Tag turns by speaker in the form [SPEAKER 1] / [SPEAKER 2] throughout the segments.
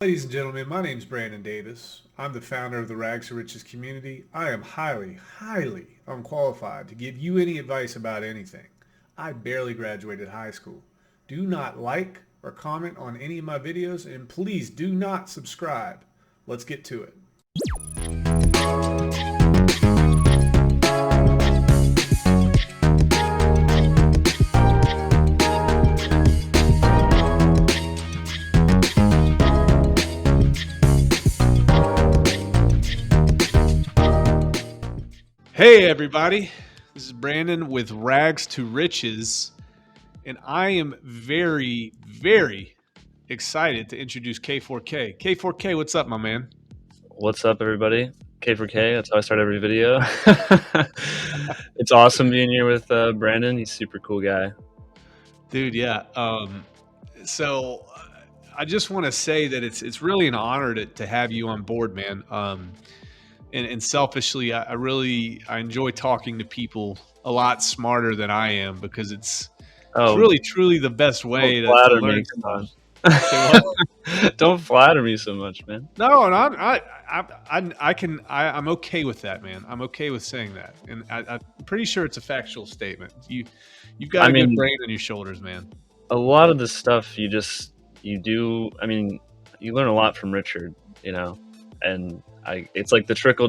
[SPEAKER 1] Ladies and gentlemen, my name is Brandon Davis. I'm the founder of the Rags to Riches community. I am highly unqualified to give you any advice about anything. I barely graduated high school. Do not like or comment on any of my videos, and please do not subscribe. Let's get to it. Hey, everybody. This is Brandon with Rags to Riches, and I am very excited to introduce K4K. K4K, what's up, my man?
[SPEAKER 2] What's up, everybody? K4K, that's how I start every video. It's awesome being here with Brandon. He's a super cool guy.
[SPEAKER 1] Dude, yeah. So I just want to say that it's really an honor to have you on board, man. And selfishly, I enjoy talking to people a lot smarter than I am because it's really truly the best way
[SPEAKER 2] Don't
[SPEAKER 1] to
[SPEAKER 2] flatter
[SPEAKER 1] learn
[SPEAKER 2] me.
[SPEAKER 1] from them. Say what?
[SPEAKER 2] Don't flatter me so much, man.
[SPEAKER 1] No, and I'm okay with that, man. I'm okay with saying that, and I'm pretty sure it's a factual statement. You've got a good brain on your shoulders, man.
[SPEAKER 2] A lot of the stuff you do. I mean, you learn a lot from Richard, and it's like the trickle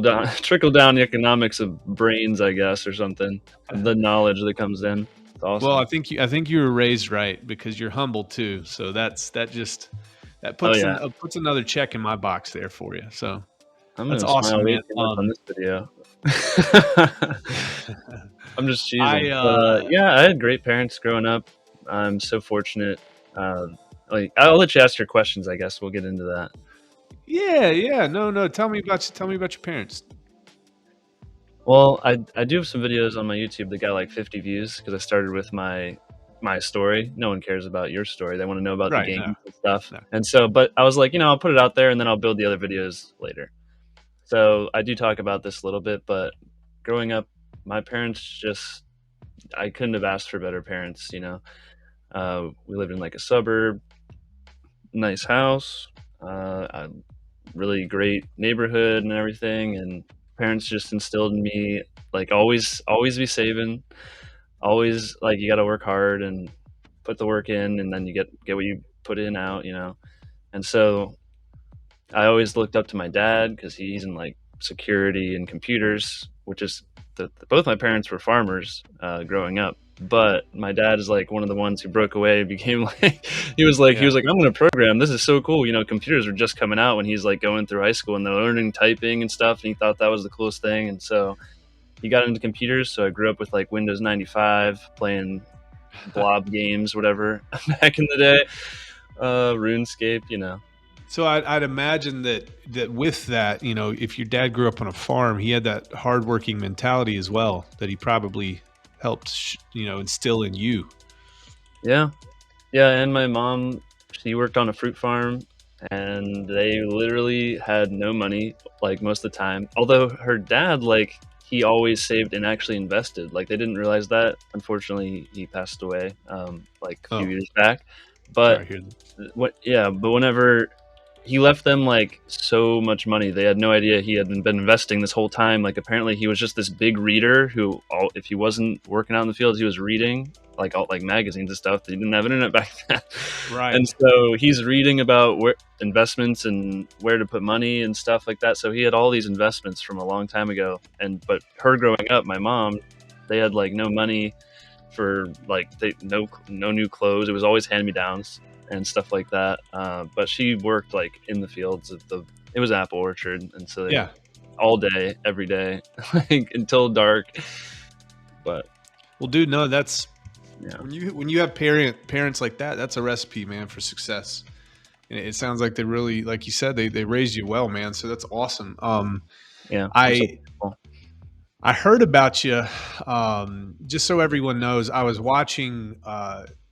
[SPEAKER 2] down economics of brains, I guess, or something. The knowledge that comes in. It's awesome.
[SPEAKER 1] Well, I think you were raised right because you're humble too. So that puts another check in my box there for you. So that's awesome, man.
[SPEAKER 2] On this video. I'm just cheesing. I had great parents growing up. I'm so fortunate. I'll let you ask your questions. I guess we'll get into that.
[SPEAKER 1] Yeah. No. Tell me about your parents.
[SPEAKER 2] Well, I do have some videos on my YouTube that got like 50 views because I started with my story. No one cares about your story. They want to know about the games and stuff. No. And so, but I was like, I'll put it out there and then I'll build the other videos later. So I do talk about this a little bit, but growing up, my parents I couldn't have asked for better parents, We lived in like a suburb, nice house, a really great neighborhood and everything. And parents just instilled in me, like, always be saving, always, like, you got to work hard and put the work in, and then you get what you put in out, And so I always looked up to my dad because he's in like security and computers, which is both my parents were farmers growing up. But my dad is like one of the ones who broke away, became like, he was like, I'm going to program. This is so cool. Computers were just coming out when he's like going through high school and they're learning typing and stuff. And he thought that was the coolest thing. And so he got into computers. So I grew up with like Windows 95 playing blob games, whatever, back in the day, RuneScape,
[SPEAKER 1] So I'd imagine that with that, if your dad grew up on a farm, he had that hardworking mentality as well that he probably helped, instill in you.
[SPEAKER 2] Yeah. And my mom, she worked on a fruit farm and they literally had no money, like, most of the time. Although her dad, like, he always saved and actually invested. Like, they didn't realize that. Unfortunately, he passed away, like a few years back. But whenever he left them like so much money, they had no idea he had been investing this whole time. Like, apparently he was just this big reader who, if he wasn't working out in the fields, he was reading like magazines and stuff. He didn't have internet back then.
[SPEAKER 1] Right.
[SPEAKER 2] And so he's reading about investments and where to put money and stuff like that. So he had all these investments from a long time ago. But her growing up, my mom, they had like no money for like no new clothes. It was always hand-me-downs and stuff like that. But she worked like in the fields it was apple orchard, and so all day, every day, like until dark. But
[SPEAKER 1] well, dude, no, that's when you have parents like that, that's a recipe, man, for success. And it sounds like they really, like you said, they raised you well, man. So that's awesome. I heard about you. Just so everyone knows, I was watching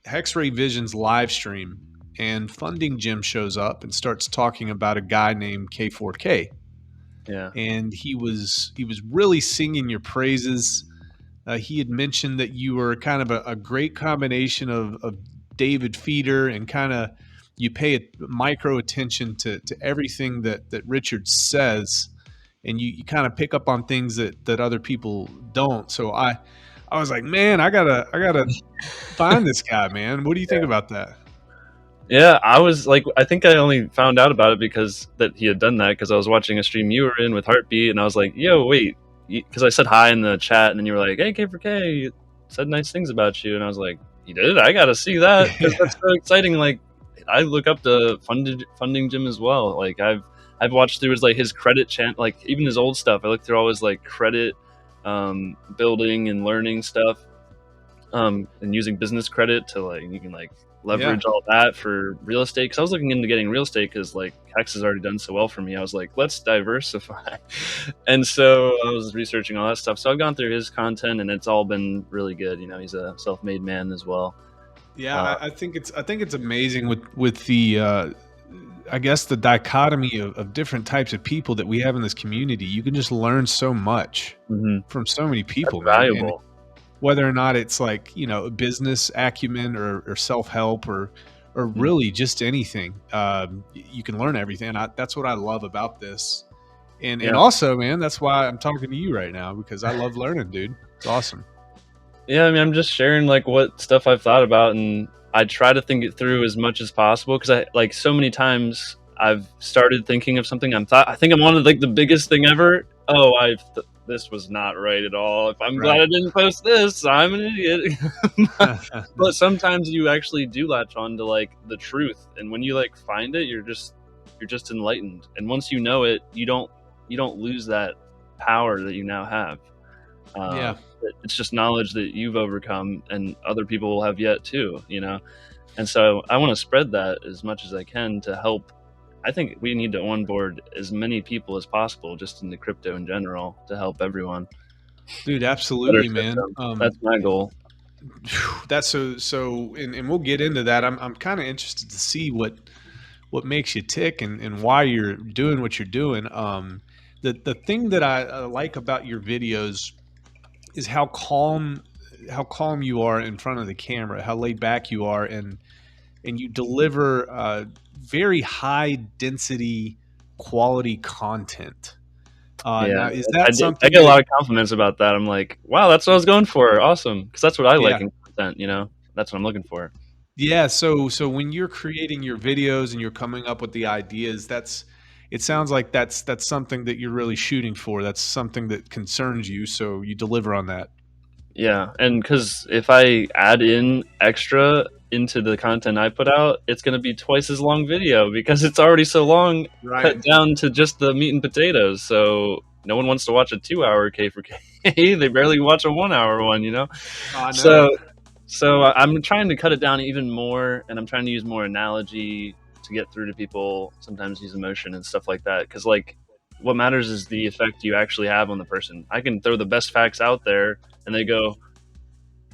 [SPEAKER 1] Hexray Vision's live stream, and Funding Jim shows up and starts talking about a guy named K4K.
[SPEAKER 2] Yeah.
[SPEAKER 1] And he was really singing your praises. He had mentioned that you were kind of a great combination of David Feeder and kind of you pay a micro attention to everything that Richard says, and you kind of pick up on things that other people don't. So I was like, man, I gotta find this guy, man. What do you think about that?
[SPEAKER 2] Yeah, I was like, I think I only found out about it because that he had done that, because I was watching a stream you were in with Heartbeat, and I was like, yo, wait, because I said hi in the chat, and then you were like, hey, K4K, said nice things about you, and I was like, you did? I gotta see that, because that's so exciting. Like, I look up to Funding Jim as well. Like, I've watched through his credit like even his old stuff. I looked through all his credit building and learning stuff, and using business credit to you can leverage all that for real estate, because I was looking into getting real estate because Hex has already done so well for me. I was like, let's diversify. And so I was researching all that stuff, so I've gone through his content and it's all been really good. He's a self-made man as well.
[SPEAKER 1] Yeah, I think it's amazing with the I guess the dichotomy of different types of people that we have in this community. You can just learn so much from so many people.
[SPEAKER 2] That's valuable.
[SPEAKER 1] Whether or not it's business acumen or self-help or really just anything, you can learn everything. That's what I love about this. And also, man, that's why I'm talking to you right now, because I love learning, dude. It's awesome.
[SPEAKER 2] Yeah, I mean, I'm just sharing what stuff I've thought about, and I try to think it through as much as possible, because I so many times I've started thinking of something. I think I'm on the biggest thing ever. Oh, this was not right at all. If I'm glad I didn't post this, I'm an idiot. But sometimes you actually do latch on to the truth, and when you find it, you're just enlightened. And once you know it, you don't lose that power that you now have. It's just knowledge that you've overcome and other people will have yet too, And so I want to spread that as much as I can to help. I think we need to onboard as many people as possible just in the crypto in general to help everyone.
[SPEAKER 1] Dude, absolutely, man.
[SPEAKER 2] That's my goal.
[SPEAKER 1] That's so and we'll get into that. I'm kind of interested to see what makes you tick and why you're doing what you're doing. The thing that I like about your videos is how calm you are in front of the camera, how laid back you are, and you deliver very high density quality content. Now, is that something
[SPEAKER 2] I get a lot of compliments about that. I'm like, wow, that's what I was going for. Awesome. Because that's what I like in content, that's what I'm looking for.
[SPEAKER 1] Yeah. So when you're creating your videos and you're coming up with the ideas, it sounds like that's something that you're really shooting for. That's something that concerns you. So you deliver on that.
[SPEAKER 2] Yeah. And because if I add in extra into the content I put out, it's going to be twice as long video, because it's already so long, cut down to just the meat and potatoes. So no one wants to watch a 2-hour K4K. They barely watch a 1-hour one,
[SPEAKER 1] I know.
[SPEAKER 2] So I'm trying to cut it down even more, and I'm trying to use more analogy to get through to people, sometimes use emotion and stuff like that, because what matters is the effect you actually have on the person. I can throw the best facts out there and they go,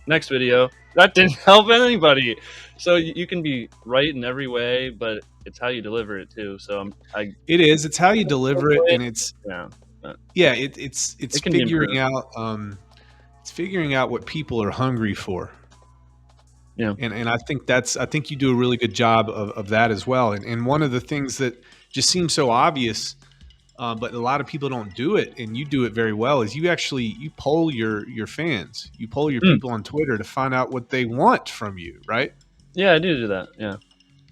[SPEAKER 2] next video, that didn't help anybody. So you can be right in every way, but it's how you deliver it too. So
[SPEAKER 1] it's how you deliver it, and it's it's figuring out what people are hungry for.
[SPEAKER 2] Yeah.
[SPEAKER 1] And I think you do a really good job of that as well. And one of the things that just seems so obvious, but a lot of people don't do it, and you do it very well, is you poll your fans. You poll your people on Twitter to find out what they want from you, right?
[SPEAKER 2] Yeah, I do that. Yeah.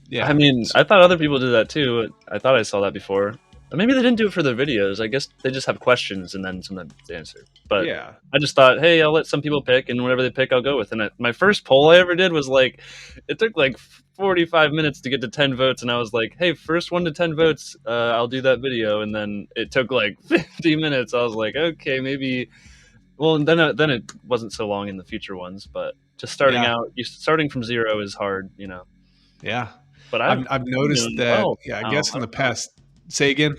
[SPEAKER 2] Yeah. I mean, I thought other people did that too. I thought I saw that before. Or maybe they didn't do it for their videos. I guess they just have questions and then sometimes they answer. But yeah, I just thought, hey, I'll let some people pick, and whatever they pick, I'll go with. And my first poll I ever did was it took 45 minutes to get to 10 votes. And I was like, hey, first 1 to 10 votes, I'll do that video. And then it took 50 minutes. I was like, okay, maybe. Well, and then it wasn't so long in the future ones. But just starting out, starting from zero is hard,
[SPEAKER 1] Yeah.
[SPEAKER 2] But
[SPEAKER 1] I've noticed that. I guess in the past. Say again.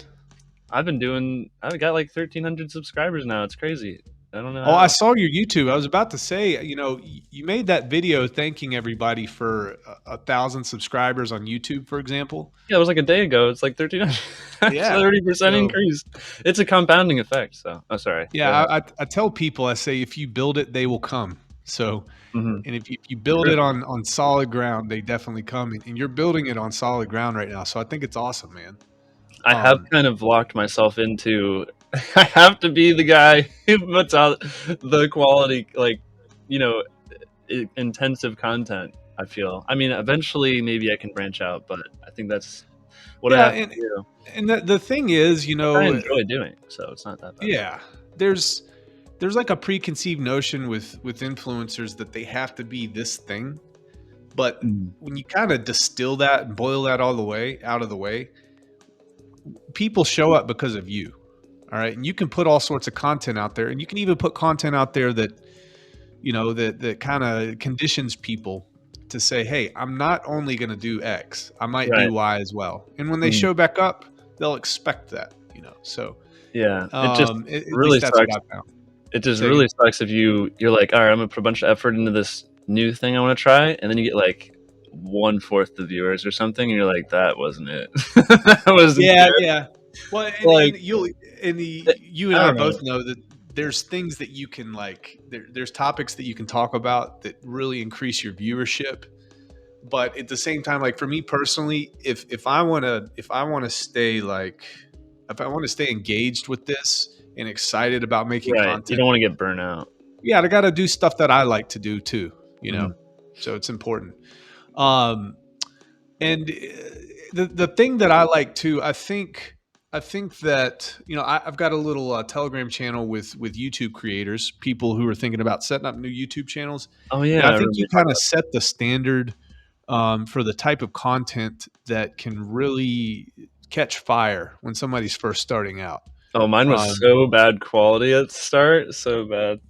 [SPEAKER 2] I've got 1,300 subscribers now. It's crazy. I don't know.
[SPEAKER 1] Oh, I saw your YouTube. I was about to say, you made that video thanking everybody for 1,000 subscribers on YouTube, for example.
[SPEAKER 2] Yeah, it was a day ago. It's 1,300. Yeah, 30% increase. It's a compounding effect. So, sorry.
[SPEAKER 1] Yeah, I tell people, I say, if you build it, they will come. So
[SPEAKER 2] Mm-hmm.
[SPEAKER 1] And if you build it on solid ground, they definitely come. And you're building it on solid ground right now. So I think it's awesome, man.
[SPEAKER 2] I have kind of locked myself into, I have to be the guy who puts out the quality, like, you know, intensive content. I feel. I mean, eventually maybe I can branch out, but I think that's what I
[SPEAKER 1] Yeah,
[SPEAKER 2] have to do.
[SPEAKER 1] and the thing is,
[SPEAKER 2] Which I enjoy doing, so it's not that bad.
[SPEAKER 1] Yeah, there's like a preconceived notion with influencers that they have to be this thing, but when you kind of distill that and boil that all the way out of the way, people show up because of you. All right, and you can put all sorts of content out there, and you can even put content out there that that kind of conditions people to say, hey, I'm not only going to do X, I might do Y as well. And when they show back up, they'll expect that, so
[SPEAKER 2] yeah, it just
[SPEAKER 1] at
[SPEAKER 2] really
[SPEAKER 1] least that's
[SPEAKER 2] sucks.
[SPEAKER 1] what I found.
[SPEAKER 2] It just really sucks if you're like, all right, I'm gonna put a bunch of effort into this new thing I want to try, and then you get like 1/4 the viewers or something, and you're like, that wasn't it. That wasn't
[SPEAKER 1] yeah. Well,
[SPEAKER 2] like,
[SPEAKER 1] you and I both know that there's things that you can there's topics that you can talk about that really increase your viewership. But at the same time, like for me personally, if I want to stay engaged with this and excited about making content,
[SPEAKER 2] you don't want to get burnt out.
[SPEAKER 1] Yeah, I got to do stuff that I like to do too, so it's important. And the thing that I like too, I think that I've got a little Telegram channel with YouTube creators, people who are thinking about setting up new YouTube channels.
[SPEAKER 2] Oh yeah,
[SPEAKER 1] and I think you kind of set the standard for the type of content that can really catch fire when somebody's first starting out.
[SPEAKER 2] Oh, mine was so bad quality at the start, so bad.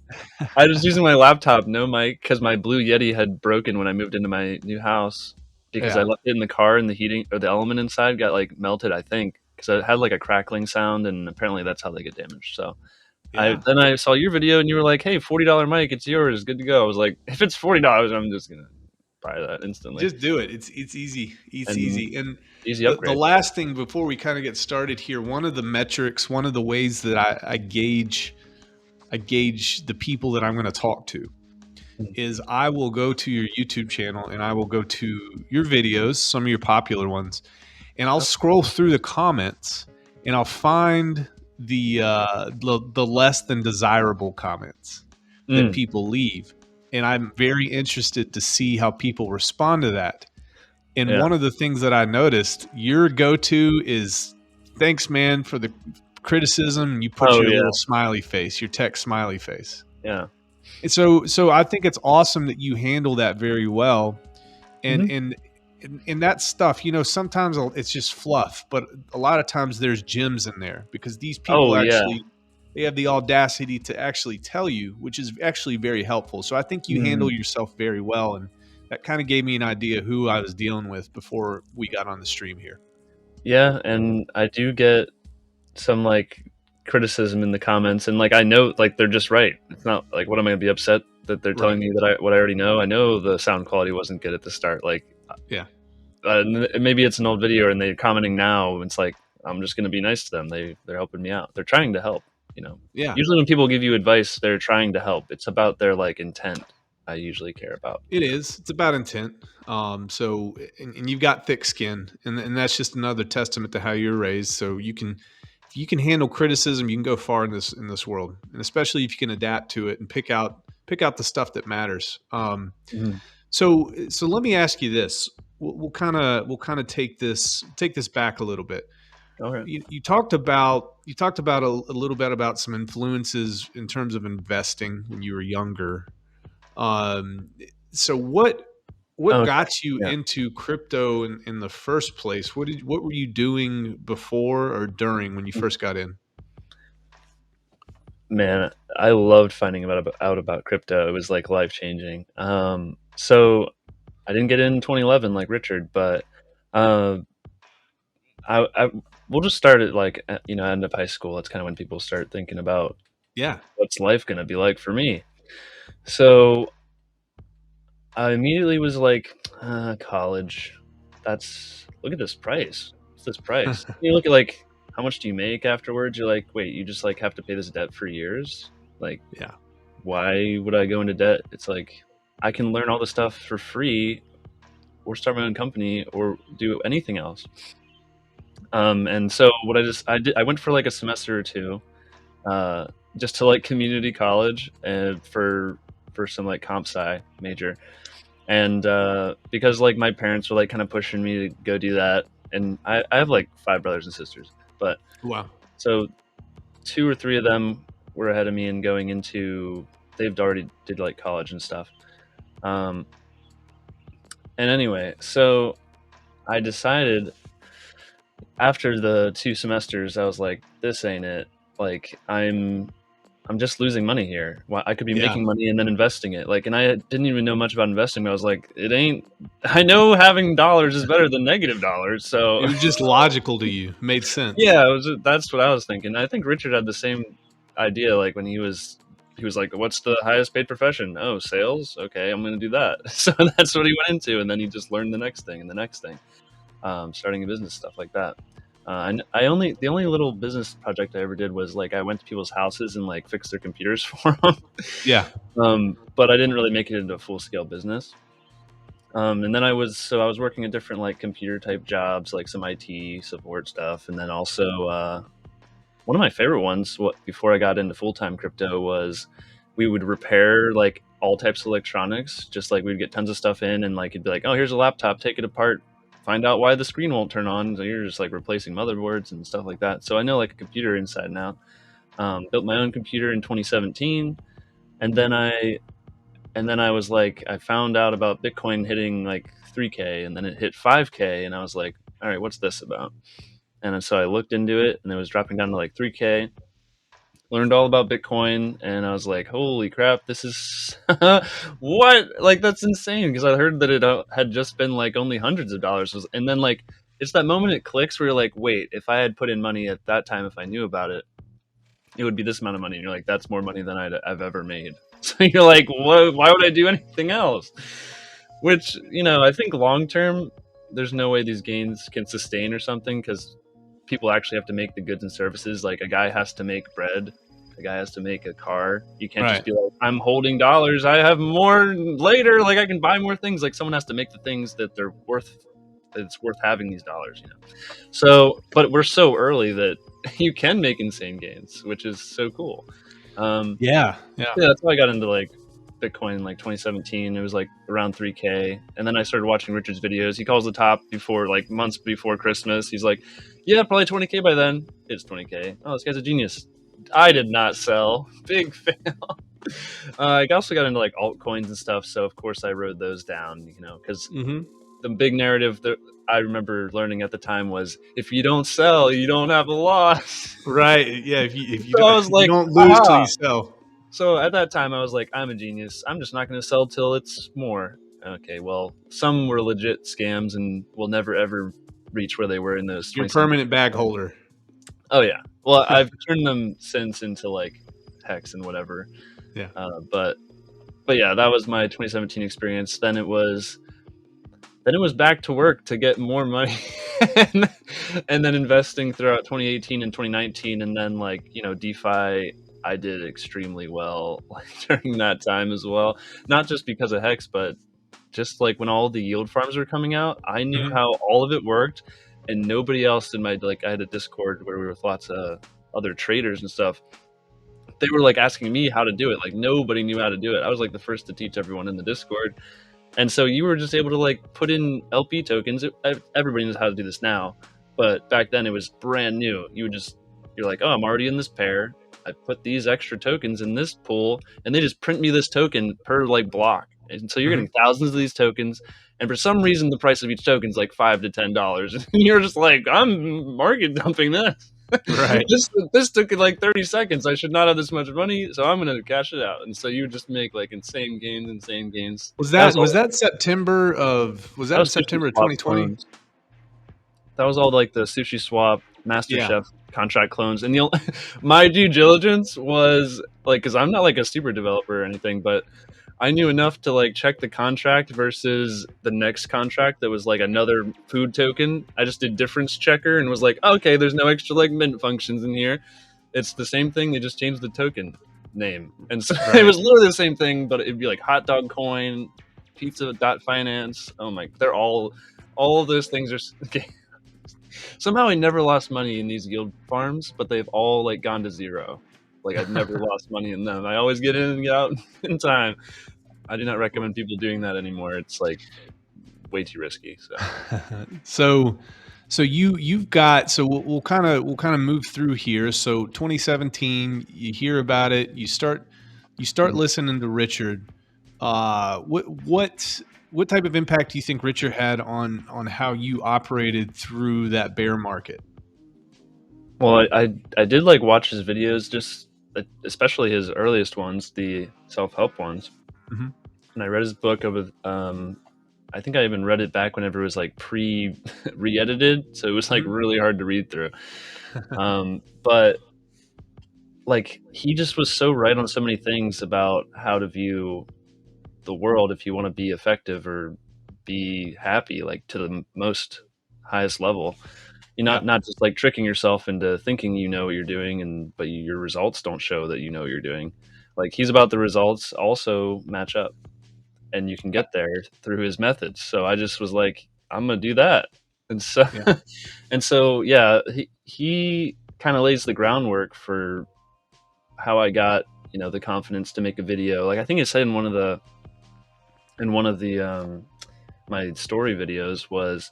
[SPEAKER 2] I was using my laptop, no mic, because my Blue Yeti had broken when I moved into my new house. Because I left it in the car, and the heating or the element inside got like melted, I think, because it had like a crackling sound, and apparently that's how they get damaged. So then I saw your video, and you were like, "Hey, $40 mic, it's yours, good to go." I was like, "If it's $40, I'm just gonna buy that instantly."
[SPEAKER 1] Just do it. It's easy. It's easy. And
[SPEAKER 2] easy upgrade.
[SPEAKER 1] The last thing before we kind of get started here, one of the metrics, one of the ways that I gauge the people that I'm going to talk to is I will go to your YouTube channel and I will go to your videos, some of your popular ones, and I'll scroll through the comments and I'll find the less than desirable comments that people leave. And I'm very interested to see how people respond to that. And one of the things that I noticed, your go-to is, thanks, man, for the criticism. And you put your little smiley face, your tech smiley face.
[SPEAKER 2] Yeah.
[SPEAKER 1] And so I think it's awesome that you handle that very well. And that stuff, sometimes it's just fluff, but a lot of times there's gems in there because these people they have the audacity to actually tell you, which is actually very helpful. So I think you handle yourself very well. And that kind of gave me an idea who I was dealing with before we got on the stream here.
[SPEAKER 2] Yeah. And I do get some like criticism in the comments, and like I know like they're just right. It's not like, what am I gonna be upset that they're telling me that what I already know? I know the sound quality wasn't good at the start. Like maybe it's an old video and they're commenting now. It's like, I'm just gonna be nice to them. They're helping me out. They're trying to help. Usually when people give you advice, they're trying to help. It's about their like intent. I usually care about.
[SPEAKER 1] It's about intent. So and you've got thick skin, and that's just another testament to how you're raised. So if you can handle criticism, you can go far in this world, and especially if you can adapt to it and pick out the stuff that matters. So let me ask you this. We'll kind of take this back a little bit.
[SPEAKER 2] Okay.
[SPEAKER 1] You talked about a little bit about some influences in terms of investing when you were younger. So what got you into crypto in the first place? What were you doing before or during when you first got in?
[SPEAKER 2] Man, I loved finding out about crypto. It was like life changing. So I didn't get in 2011 like Richard, but we'll just start at like end of high school. That's kind of when people start thinking about what's life gonna be like for me. So I immediately was like, college. Look at this price. What's this price? You look at like, how much do you make afterwards? You're like, wait, you just like have to pay this debt for years? Like, why would I go into debt? It's like, I can learn all this stuff for free, or start my own company, or do anything else. And so what I went for like a semester or two, just to like community college and for some like comp sci major. And because like my parents were like kind of pushing me to go do that, and I have like 5 brothers and sisters, but
[SPEAKER 3] wow,
[SPEAKER 2] so 2 or 3 of them were ahead of me in going into, they've already did like college and stuff. And anyway, so I decided after the 2 semesters, I was like, this ain't it. Like I'm just losing money here. Well, I could be making money and then investing it. Like, and I didn't even know much about investing. But I was like, it ain't. I know having dollars is better than negative dollars. So
[SPEAKER 3] it was just logical to you. Made sense.
[SPEAKER 2] Yeah, that's what I was thinking. I think Richard had the same idea. Like when he was like, "What's the highest paid profession?" Oh, sales. Okay, I'm going to do that. So that's what he went into, and then he just learned the next thing and the next thing, starting a business, stuff like that. And the only little business project I ever did was like I went to people's houses and like fixed their computers for them.
[SPEAKER 3] Yeah.
[SPEAKER 2] But I didn't really make it into a full scale business. And then I was working at different like computer type jobs, like some IT support stuff, and then also one of my favorite ones, before I got into full time crypto, was we would repair like all types of electronics. Just like we'd get tons of stuff in, and like it'd be like, oh, here's a laptop, take it apart, find out why the screen won't turn on. So you're just like replacing motherboards and stuff like that. So I know like a computer inside and out. Built my own computer in 2017, and then I was like, I found out about Bitcoin hitting like 3K, and then it hit 5K, and I was like, all right, what's this about? And so I looked into it, and it was dropping down to like 3K. Learned all about Bitcoin, and I was like, holy crap, this is what? Like, that's insane, because I heard that it had just been like only hundreds of dollars. And then like, it's that moment it clicks where you're like, wait, if I had put in money at that time, if I knew about it, it would be this amount of money. And you're like, that's more money than I've ever made. So you're like, what? Why would I do anything else? Which, I think long term, there's no way these gains can sustain or something, because people actually have to make the goods and services. Like a guy has to make bread, a guy has to make a car. You can't just be like, I'm holding dollars, I have more later, like I can buy more things. Like someone has to make the things that it's worth having these dollars. So, but we're so early that you can make insane gains, which is so cool.
[SPEAKER 3] Yeah,
[SPEAKER 2] that's how I got into like Bitcoin in like 2017. It was like around 3K, and then I started watching Richard's videos. He calls the top before, like months before Christmas. He's like, yeah, probably 20K by then. It's 20K. Oh, this guy's a genius. I did not sell. Big fail. I also got into like altcoins and stuff, so of course I rode those down, because the big narrative that I remember learning at the time was, if you don't sell, you don't have a loss.
[SPEAKER 3] Right. Yeah. If you don't lose till you sell.
[SPEAKER 2] So at that time, I was like, I'm a genius. I'm just not going to sell till it's more. Okay, well, some were legit scams and will never, ever reach where they were in those.
[SPEAKER 3] You're a permanent bag holder.
[SPEAKER 2] Oh, yeah. Well, I've turned them since into like Hex and whatever.
[SPEAKER 3] Yeah.
[SPEAKER 2] But yeah, that was my 2017 experience. Then it was back to work to get more money and then investing throughout 2018 and 2019. And then like, DeFi, I did extremely well like during that time as well. Not just because of Hex, but just like when all the yield farms were coming out, I knew how all of it worked, and nobody else in my, like I had a Discord where we were with lots of other traders and stuff. They were like asking me how to do it. Like nobody knew how to do it. I was like the first to teach everyone in the Discord. And so you were just able to like put in LP tokens. Everybody knows how to do this now, but back then it was brand new. You're like, oh, I'm already in this pair. I put these extra tokens in this pool, and they just print me this token per like block. And so you're getting thousands of these tokens, and for some reason the price of each token is like $5 to $10. And you're just like, I'm market dumping this.
[SPEAKER 3] Right.
[SPEAKER 2] This took like 30 seconds. I should not have this much money, so I'm gonna cash it out. And so you just make like insane gains.
[SPEAKER 3] Was that September of 2020?
[SPEAKER 2] That was all like the Sushi Swap, Master Chef contract clones. And my due diligence was like, because I'm not like a super developer or anything, but I knew enough to like check the contract versus the next contract that was like another food token. I just did difference checker and was like, okay, there's no extra like mint functions in here. It's the same thing. They just changed the token. name. And so it was literally the same thing, but it'd be like hot dog coin, pizza.finance. Oh my, they're all of those things are okay. Somehow I never lost money in these yield farms, but they've all like gone to zero. Like I've never lost money in them. I always get in and get out in time. I do not recommend people doing that anymore. It's like way too risky.
[SPEAKER 3] So you've got, so we'll kind of move through here. So 2017, you hear about it, you start listening to Richard. What type of impact do you think Richard had on how you operated through that bear market?
[SPEAKER 2] Well, I did like watch his videos, just especially his earliest ones, the self-help ones.
[SPEAKER 3] Mm-hmm.
[SPEAKER 2] And I read his book over, I think I even read it back whenever it was like re-edited. So it was like really hard to read through. But like he just was so right on so many things about how to view the world if you want to be effective or be happy, like to the most highest level. You're not just like tricking yourself into thinking you know what you're doing, but your results don't show that you know what you're doing. Like he's about the results also match up, and you can get there through his methods. So I just was like, I'm gonna do that, and so he kind of lays the groundwork for how I got the confidence to make a video. Like I think it said in one of the my story videos was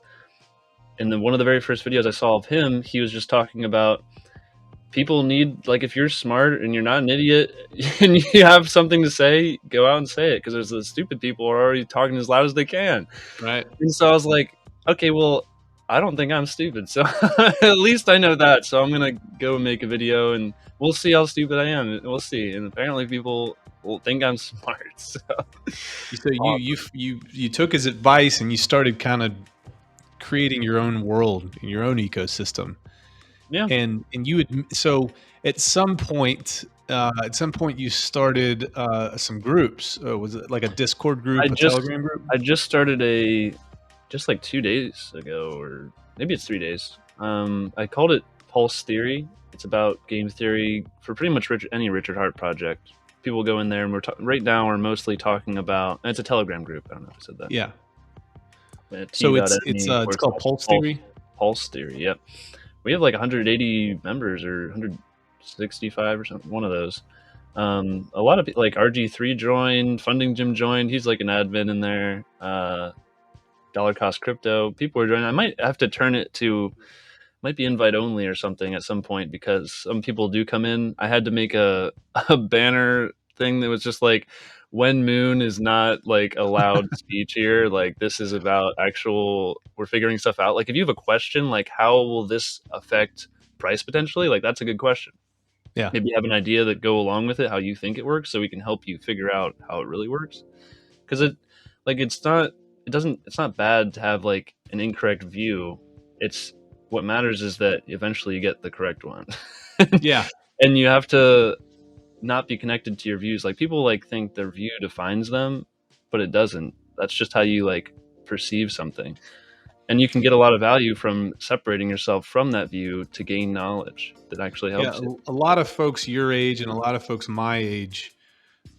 [SPEAKER 2] in one of the very first videos I saw of him, he was just talking about people need, like, if you're smart and you're not an idiot and you have something to say, go out and say it, because there's the stupid people who are already talking as loud as they can.
[SPEAKER 3] Right.
[SPEAKER 2] And so I was like, okay, well, I don't think I'm stupid, so at least I know that. So I'm gonna go make a video and we'll see how stupid I am. We'll see. And apparently people will think I'm smart. So
[SPEAKER 3] you took his advice and you started kind of creating your own world, your own ecosystem.
[SPEAKER 2] Yeah.
[SPEAKER 3] And so at some point you started some groups. Was it like a Discord group, Telegram group?
[SPEAKER 2] I just started just like 2 days ago, or maybe it's 3 days. I called it Pulse Theory. It's about game theory for pretty much any Richard Hart project. People go in there, and right now we're mostly talking about. And it's a Telegram group. I don't know if I said that.
[SPEAKER 3] Yeah. So it's called Pulse Theory.
[SPEAKER 2] Pulse Theory. Yep. We have like 180 members or 165 or something. One of those. A lot of people, like RG3 joined, Funding Jim joined. He's like an admin in there. Dollar Cost Crypto. People are joining. I might have to turn it to, might be invite only or something at some point, because some people do come in. I had to make a banner thing that was just like, when Moon is not like a loud speech here, like this is about we're figuring stuff out. Like if you have a question, like how will this affect price potentially? Like that's a good question.
[SPEAKER 3] Yeah.
[SPEAKER 2] Maybe you have an idea that go along with it, how you think it works, so we can help you figure out how it really works. Because it's not bad to have like an incorrect view. What matters is that eventually you get the correct one.
[SPEAKER 3] Yeah.
[SPEAKER 2] And you have to not be connected to your views. Like people like think their view defines them, but it doesn't. That's just how you like perceive something. And you can get a lot of value from separating yourself from that view to gain knowledge that actually helps you.
[SPEAKER 3] A lot of folks your age and a lot of folks my age,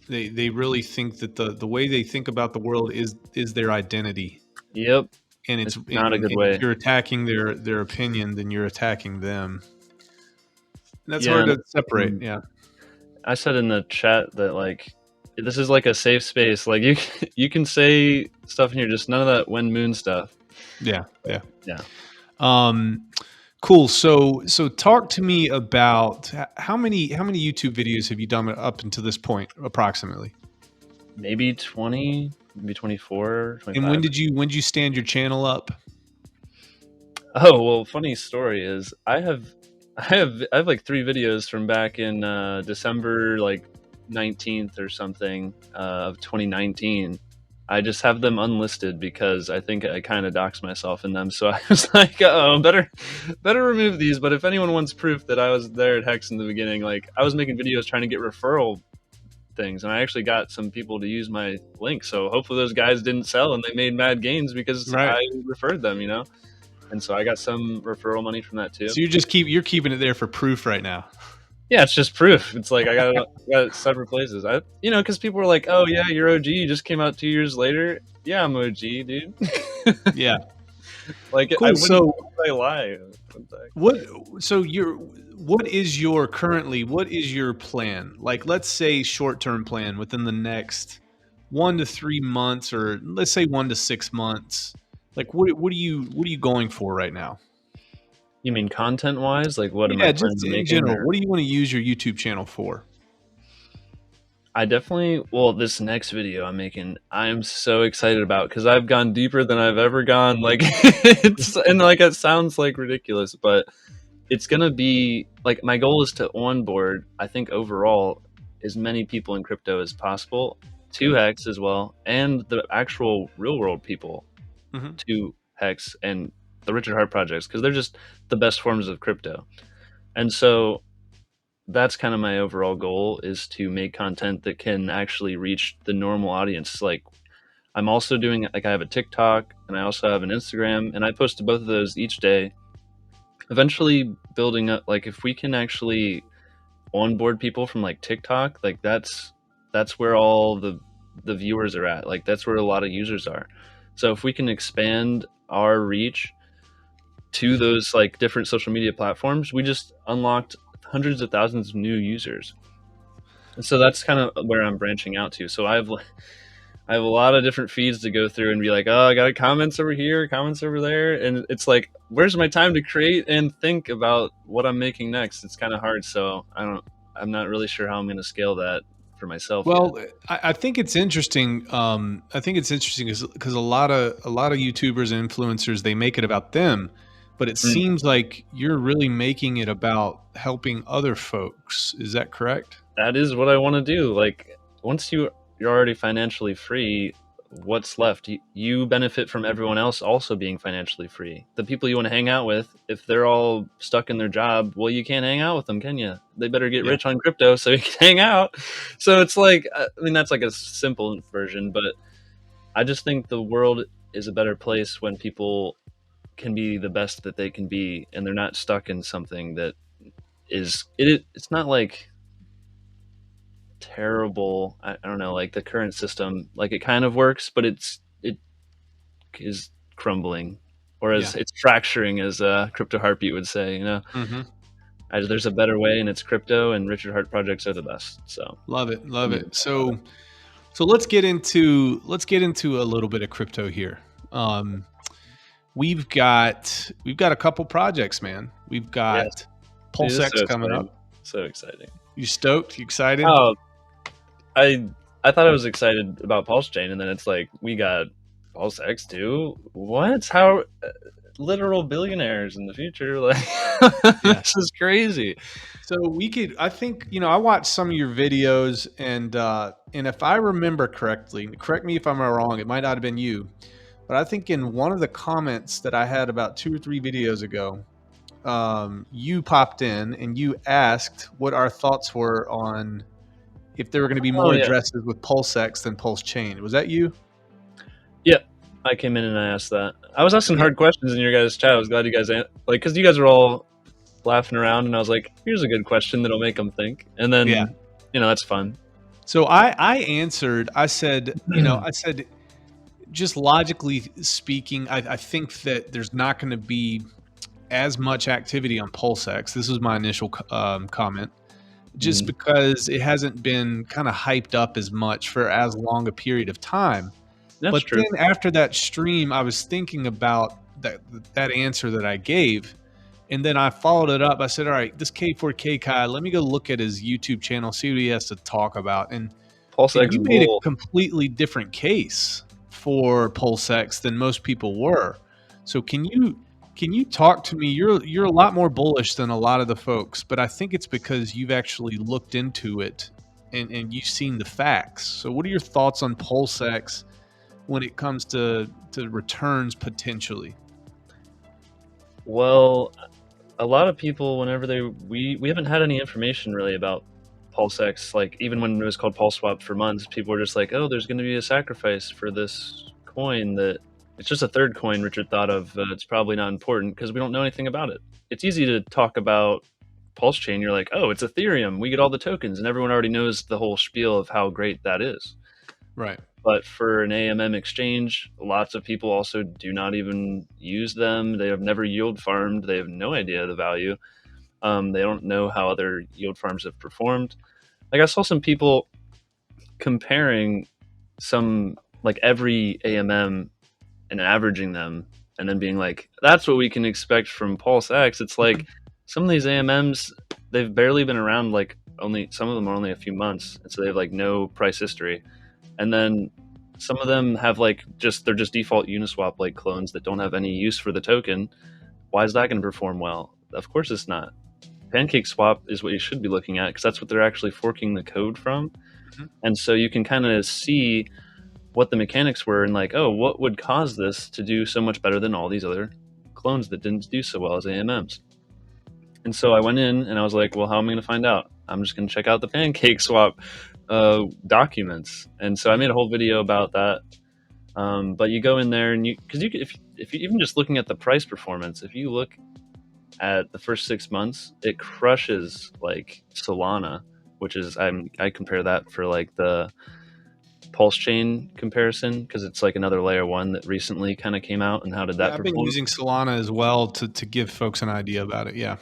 [SPEAKER 3] they really think that the way they think about the world is their identity.
[SPEAKER 2] Yep.
[SPEAKER 3] And it's
[SPEAKER 2] not a good way.
[SPEAKER 3] If you're attacking their opinion, then you're attacking them. And that's hard to separate. Yeah.
[SPEAKER 2] I said in the chat that like this is like a safe space. Like you can say stuff in here, just none of that when Moon stuff.
[SPEAKER 3] Yeah.
[SPEAKER 2] Cool.
[SPEAKER 3] So talk to me about how many YouTube videos have you done up until this point, approximately?
[SPEAKER 2] Maybe 20, maybe 24, 25.
[SPEAKER 3] And when did you stand your channel up?
[SPEAKER 2] Oh, well, funny story is I have like 3 videos from back in December like 19th or something of 2019. I just have them unlisted because I think I kind of doxed myself in them. So I was like, oh, better remove these. But if anyone wants proof that I was there at Hex in the beginning, like I was making videos trying to get referral things, and I actually got some people to use my link. So hopefully those guys didn't sell and they made mad gains because I referred them, And so I got some referral money from that too.
[SPEAKER 3] So you're keeping it there for proof right now.
[SPEAKER 2] Yeah, it's just proof. It's like I got it separate places. Because people were like, "Oh yeah, you're OG. You just came out 2 years later." Yeah, I'm OG, dude.
[SPEAKER 3] Yeah.
[SPEAKER 2] Like
[SPEAKER 3] Cool. So
[SPEAKER 2] I lie.
[SPEAKER 3] what is your plan? Like, let's say short-term plan within the next 1 to 3 months, or let's say 1 to 6 months. Like, what are you going for right now?
[SPEAKER 2] You mean content wise? Like, what am I
[SPEAKER 3] Yeah,
[SPEAKER 2] planning
[SPEAKER 3] just
[SPEAKER 2] on
[SPEAKER 3] in
[SPEAKER 2] making?
[SPEAKER 3] general.
[SPEAKER 2] Or?
[SPEAKER 3] What do you want to use your YouTube channel for?
[SPEAKER 2] This next video I'm making, I am so excited about because I've gone deeper than I've ever gone. Like, it sounds like ridiculous, but it's gonna be like my goal is to onboard, I think overall, as many people in crypto as possible to Hex as well, and the actual real world people to Hex and the Richard Hart projects, because they're just the best forms of crypto. And so that's kind of my overall goal, is to make content that can actually reach the normal audience. Like, I'm also doing, like, I have a TikTok and I also have an Instagram, and I post to both of those each day. Eventually building up, like, if we can actually onboard people from like TikTok, like that's where all the viewers are at. Like, that's where a lot of users are. So if we can expand our reach to those like different social media platforms, we just unlocked hundreds of thousands of new users. And so that's kind of where I'm branching out to. So I have a lot of different feeds to go through and be like, oh, I got comments over here, comments over there. And it's like, where's my time to create and think about what I'm making next? It's kind of hard. So I'm not really sure how I'm going to scale that for myself.
[SPEAKER 3] Well, yet. I think it's interesting. I think it's interesting because a lot of YouTubers and influencers, they make it about them, but it seems like you're really making it about helping other folks. Is that correct?
[SPEAKER 2] That is what I want to do. Like, once you're already financially free, what's left? You benefit from everyone else also being financially free. The people you want to hang out with, if they're all stuck in their job, well, you can't hang out with them, can you? They better get rich on crypto so you can hang out. So it's like, I mean, that's like a simple version, but I just think the world is a better place when people can be the best that they can be, and they're not stuck in something that it's not like terrible. I don't know, like the current system, like it kind of works, but it is crumbling, or as it's fracturing, as Crypto Heartbeat would say. There's a better way, and it's crypto, and Richard Hart projects are the best. So
[SPEAKER 3] love it. So let's get into a little bit of crypto here. We've got a couple projects, man. We've got Pulsex coming up.
[SPEAKER 2] So exciting.
[SPEAKER 3] You stoked? You excited?
[SPEAKER 2] Oh, I thought I was excited about Pulsechain, and then it's like, we got Pulsex too. What? How? Literal billionaires in the future? Like, this is crazy.
[SPEAKER 3] So I think, I watched some of your videos, and if I remember correctly, correct me if I'm wrong, it might not have been you, but I think in one of the comments that I had about 2 or 3 videos ago, you popped in and you asked what our thoughts were on if there were going to be more addresses with Pulsex than Pulsechain. Was that you?
[SPEAKER 2] Yeah, I came in and I asked that. I was asking hard questions in your guys' chat. I was glad you guys, because you guys were all laughing around, and I was like, here's a good question that'll make them think. And then, that's fun.
[SPEAKER 3] So I answered, I said, just logically speaking, I think that there's not going to be as much activity on Pulsex. This was my initial comment, just because it hasn't been kind of hyped up as much for as long a period of time.
[SPEAKER 2] That's true.
[SPEAKER 3] Then after that stream, I was thinking about that answer that I gave, and then I followed it up. I said, all right, this K4K Kai, let me go look at his YouTube channel, see what he has to talk about. And you made a completely different case for Pulsex than most people were. So can you talk to me? You're a lot more bullish than a lot of the folks, but I think it's because you've actually looked into it and you've seen the facts. So what are your thoughts on Pulsex when it comes to returns potentially?
[SPEAKER 2] Well, a lot of people, whenever we haven't had any information really about Pulsex. Like, even when it was called PulseSwap for months, people were just like, oh, there's going to be a sacrifice for this coin that it's just a third coin Richard thought of. It's probably not important because we don't know anything about it. It's easy to talk about Pulsechain, you're like, oh, it's Ethereum. We get all the tokens, and everyone already knows the whole spiel of how great that is.
[SPEAKER 3] Right.
[SPEAKER 2] But for an AMM exchange, lots of people also do not even use them. They have never yield farmed. They have no idea the value. They don't know how other yield farms have performed. Like I saw some people comparing some, like every AMM and averaging them and then being like, that's what we can expect from Pulsex. It's like some of these AMMs, they've barely been around, like only some of them are only a few months. And so they have like no price history. And then some of them have like they're just default Uniswap like clones that don't have any use for the token. Why is that going to perform well? Of course it's not. PancakeSwap is what you should be looking at because that's what they're actually forking the code from. And so you can kind of see what the mechanics were and like, oh, what would cause this to do so much better than all these other clones that didn't do so well as AMMs? And so I went in and I was like, well, how am I going to find out? I'm just going to check out the PancakeSwap documents. And so I made a whole video about that. But you go in there and because if you even just looking at the price performance, if you look at the first 6 months, it crushes like Solana, which is I compare that for like the Pulsechain comparison because it's like another layer one that recently kind of came out. And how did that perform?
[SPEAKER 3] I've been using Solana as well to give folks an idea about it.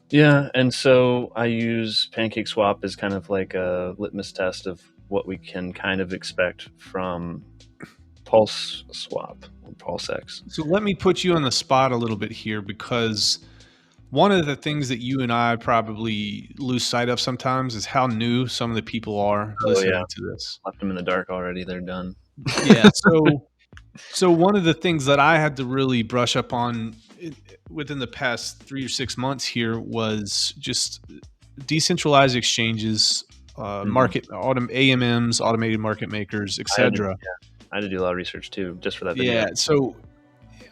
[SPEAKER 2] Yeah, and so I use PancakeSwap as kind of like a litmus test of what we can kind of expect from Pulseswap or Pulsex.
[SPEAKER 3] So let me put you on the spot a little bit here because one of the things that you and I probably lose sight of sometimes is how new some of the people are listening to this.
[SPEAKER 2] Left them in the dark already. They're done.
[SPEAKER 3] Yeah. So one of the things that I had to really brush up on within the past 3 or 6 months here was just decentralized exchanges, AMMs, automated market makers, etc.
[SPEAKER 2] I had to do a lot of research too, just for that video.
[SPEAKER 3] Yeah. So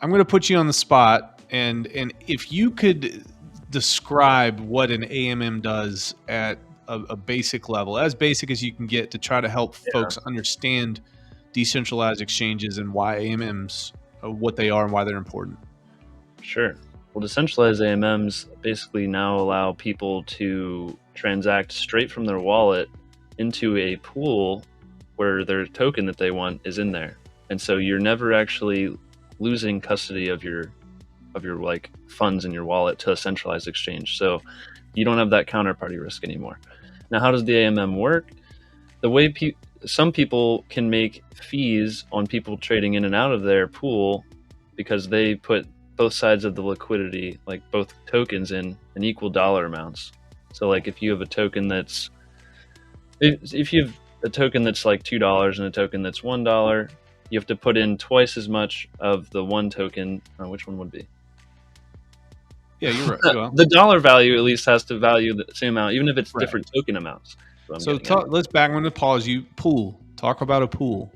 [SPEAKER 3] I'm going to put you on the spot, and if you could describe what an AMM does at a basic level, as basic as you can get, to try to help folks understand decentralized exchanges and why AMMs, what they are and why they're important.
[SPEAKER 2] Sure. Well, decentralized AMMs basically now allow people to transact straight from their wallet into a pool where their token that they want is in there. And so you're never actually losing custody of your like funds in your wallet to a centralized exchange. So you don't have that counterparty risk anymore. Now, how does the AMM work? The way some people can make fees on people trading in and out of their pool because they put both sides of the liquidity, like both tokens, in equal dollar amounts. So like if you have a token that's like $2 and a token that's $1, you have to put in twice as much of the one token. Which one would be?
[SPEAKER 3] Yeah, you're right. Well,
[SPEAKER 2] the dollar value at least has to value the same amount, even if it's different token amounts.
[SPEAKER 3] So let's back on the pause. Talk about a pool.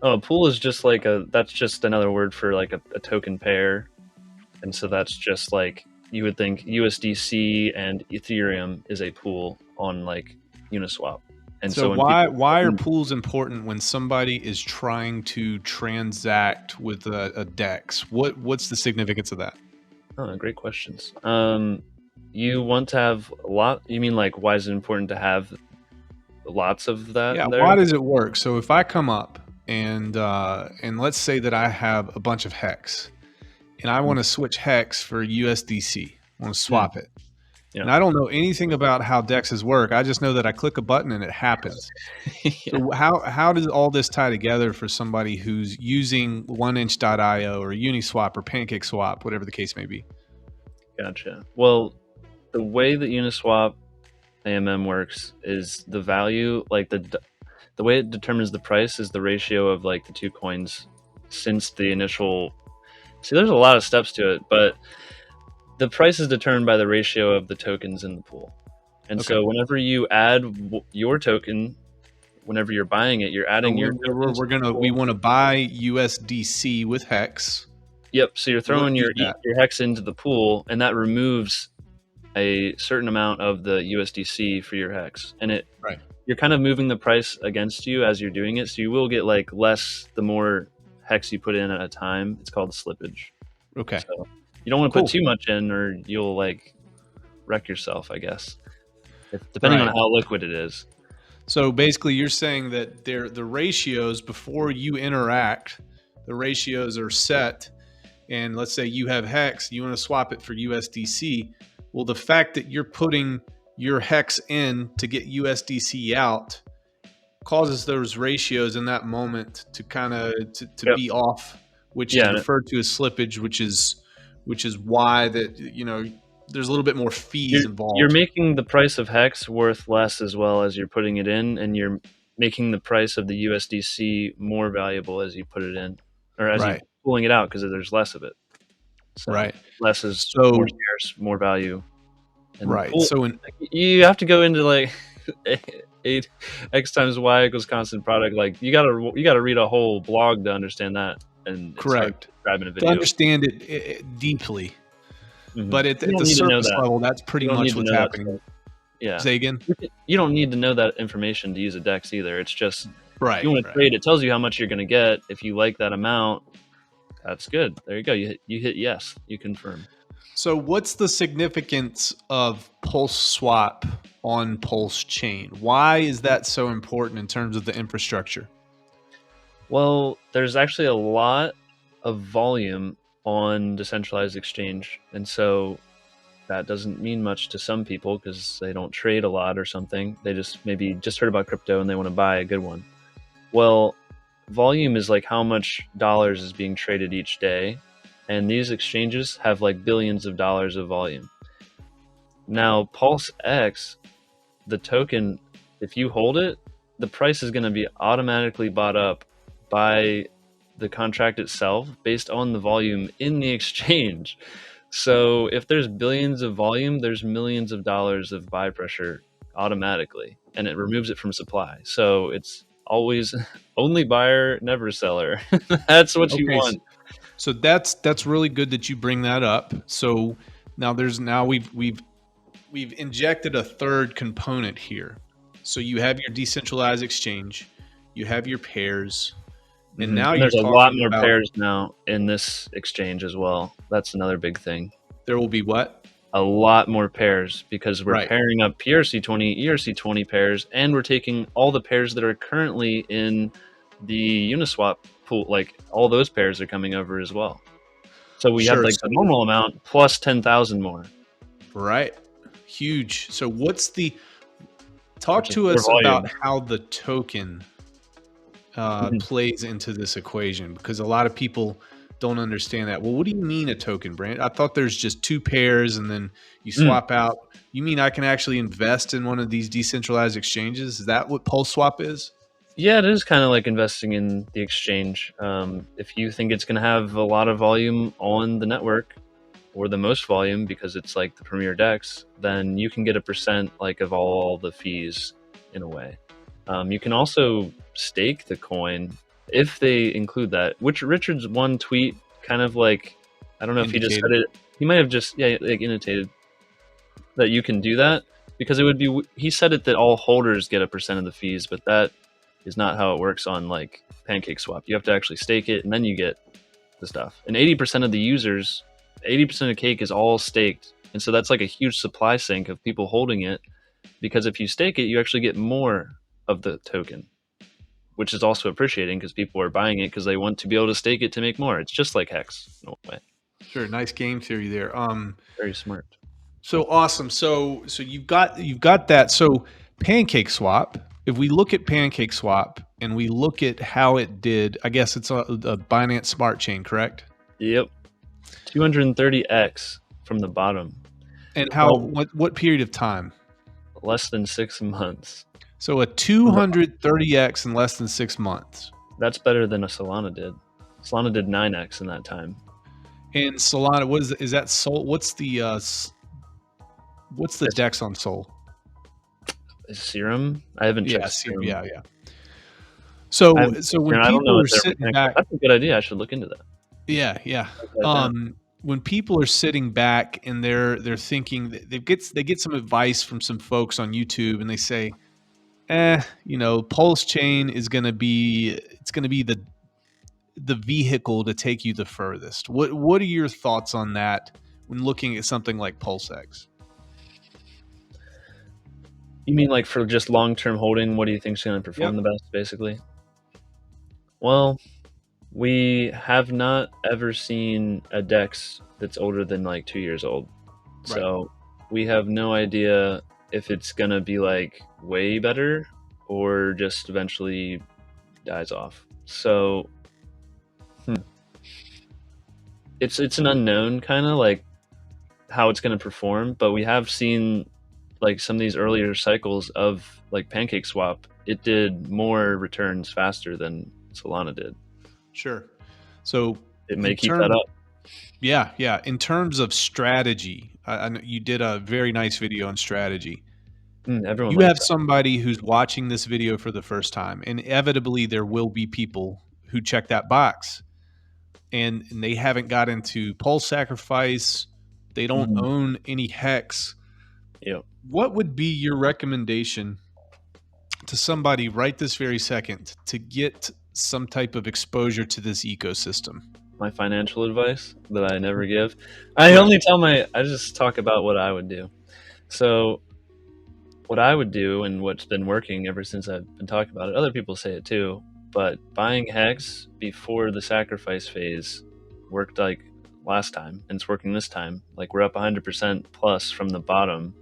[SPEAKER 2] Oh, a pool is just like that's just another word for like a token pair. And so that's just like, you would think USDC and Ethereum is a pool on like Uniswap. And
[SPEAKER 3] so why are pools important when somebody is trying to transact with a DEX? What's the significance of that?
[SPEAKER 2] Oh, great questions. You want to have a lot. You mean like, why is it important to have lots of that?
[SPEAKER 3] Yeah. Why does it work? So if I come up and let's say that I have a bunch of hex and I want to switch hex for USDC, I want to swap it. Yeah. And I don't know anything about how DEXs work. I just know that I click a button and it happens. So how does all this tie together for somebody who's using 1inch.io or Uniswap or PancakeSwap, whatever the case may be?
[SPEAKER 2] Gotcha. Well, the way that Uniswap AMM works is the value, like the way it determines the price is the ratio of like the two coins since the initial. See, there's a lot of steps to it, but the price is determined by the ratio of the tokens in the pool. And so whenever you add your token, whenever you're buying it, you're adding
[SPEAKER 3] we want to buy USDC with hex.
[SPEAKER 2] Yep. So you're throwing your hex into the pool, and that removes a certain amount of the USDC for your hex. And you're kind of moving the price against you as you're doing it. So you will get like less the more hex you put in at a time. It's called slippage.
[SPEAKER 3] Okay.
[SPEAKER 2] So you don't want to put too much in, or you'll like wreck yourself, I guess, depending on how liquid it is.
[SPEAKER 3] So basically you're saying that the ratios before you interact, the ratios are set. And let's say you have Hex, you want to swap it for USDC. Well, the fact that you're putting your Hex in to get USDC out causes those ratios in that moment to kind of to be off, which is referred to as slippage, which is why that, you know, there's a little bit more fees involved.
[SPEAKER 2] You're making the price of Hex worth less as well as you're putting it in, and you're making the price of the USDC more valuable as you put it in, or as you're pulling it out, because there's less of it. So less is more shares, more value. And
[SPEAKER 3] so
[SPEAKER 2] you have to go into like 8x times y equals constant product. Like you gotta read a whole blog to understand that. And
[SPEAKER 3] correct.
[SPEAKER 2] Describing a video.
[SPEAKER 3] To understand it deeply. But at the surface level, that's pretty much what's happening.
[SPEAKER 2] Yeah.
[SPEAKER 3] Say again?
[SPEAKER 2] You don't need to know that information to use a DEX either. It's just you want to trade. It tells you how much you're going to get. If you like that amount, that's good. There you go. You hit yes. You confirm.
[SPEAKER 3] So what's the significance of Pulse Swap on Pulsechain? Why is that so important in terms of the infrastructure?
[SPEAKER 2] Well, there's actually a lot of volume on decentralized exchange, and so that doesn't mean much to some people because they don't trade a lot or something. They maybe just heard about crypto and they want to buy a good one. Well, volume is like how much dollars is being traded each day, and these exchanges have like billions of dollars of volume. Now Pulsex, the token, if you hold it, the price is going to be automatically bought up by the contract itself based on the volume in the exchange. So if there's billions of volume, there's millions of dollars of buy pressure automatically, and it removes it from supply. So it's always only buyer, never seller. That's what you want.
[SPEAKER 3] So that's really good that you bring that up. So now we've injected a third component here. So you have your decentralized exchange, you have your pairs. And now
[SPEAKER 2] there's a lot more pairs now in this exchange as well. That's another big thing.
[SPEAKER 3] There will be what?
[SPEAKER 2] A lot more pairs because we're pairing up PRC20, ERC20 pairs, and we're taking all the pairs that are currently in the Uniswap pool. Like all those pairs are coming over as well. So we have like the normal amount plus 10,000 more.
[SPEAKER 3] Right. Huge. So talk to us about how the token plays into this equation, because a lot of people don't understand that. Well, what do you mean a token, Brand? I thought there's just two pairs and then you swap out. You mean I can actually invest in one of these decentralized exchanges? Is that what Pulse Swap is?
[SPEAKER 2] Yeah, it is kind of like investing in the exchange. If you think it's going to have a lot of volume on the network, or the most volume because it's like the premier DEX, then you can get a percent like of all the fees in a way. You can also stake the coin if they include that, which Richard's one tweet kind of like, I don't know if he just said it, he might have just like indicated that you can do that, because it would be, he said it that all holders get a percent of the fees, but that is not how it works on like PancakeSwap. You have to actually stake it and then you get the stuff. And 80% of the users, 80% of Cake is all staked, and so that's like a huge supply sink of people holding it, because if you stake it, you actually get more of the token, which is also appreciating because people are buying it because they want to be able to stake it to make more. It's just like Hex in a way.
[SPEAKER 3] Sure, nice game theory there.
[SPEAKER 2] Very smart.
[SPEAKER 3] So awesome. So you've got that. So PancakeSwap. If we look at PancakeSwap and we look at how it did, I guess it's a Binance Smart Chain, correct?
[SPEAKER 2] Yep. 230x from the bottom.
[SPEAKER 3] And what period of time?
[SPEAKER 2] Less than 6 months.
[SPEAKER 3] So a 230x in less than 6 months.
[SPEAKER 2] That's better than a Solana did. Solana did 9x in that time.
[SPEAKER 3] And Solana, what is that Sol? What's the DEX on Sol?
[SPEAKER 2] Serum? I haven't checked.
[SPEAKER 3] Serum. Yeah. So when people are sitting back,
[SPEAKER 2] that's a good idea. I should look into that.
[SPEAKER 3] Yeah. When people are sitting back and they're thinking, they get some advice from some folks on YouTube, and they say, Pulsechain is going to be the vehicle to take you the furthest. What are your thoughts on that when looking at something like Pulsex?
[SPEAKER 2] You mean like for just long-term holding, what do you think is going to perform the best, basically? Well, we have not ever seen a DEX that's older than like 2 years old. So we have no idea if it's going to be like way better or just eventually dies off. So it's an unknown, kind of like how it's going to perform, but we have seen like some of these earlier cycles of like Pancake Swap, it did more returns faster than Solana did.
[SPEAKER 3] Sure. So
[SPEAKER 2] it may keep that up.
[SPEAKER 3] Yeah. Yeah. In terms of strategy, I know you did a very nice video on strategy.
[SPEAKER 2] Everyone
[SPEAKER 3] you have somebody who's watching this video for the first time. Inevitably, there will be people who check that box and they haven't got into Pulse Sacrifice. They don't own any Hex.
[SPEAKER 2] Yep.
[SPEAKER 3] What would be your recommendation to somebody right this very second to get some type of exposure to this ecosystem?
[SPEAKER 2] My financial advice that I never give. I just talk about what I would do. So what I would do and what's been working ever since I've been talking about it, other people say it too, but buying Hex before the sacrifice phase worked like last time, and it's working this time. Like we're up 100% plus from the bottom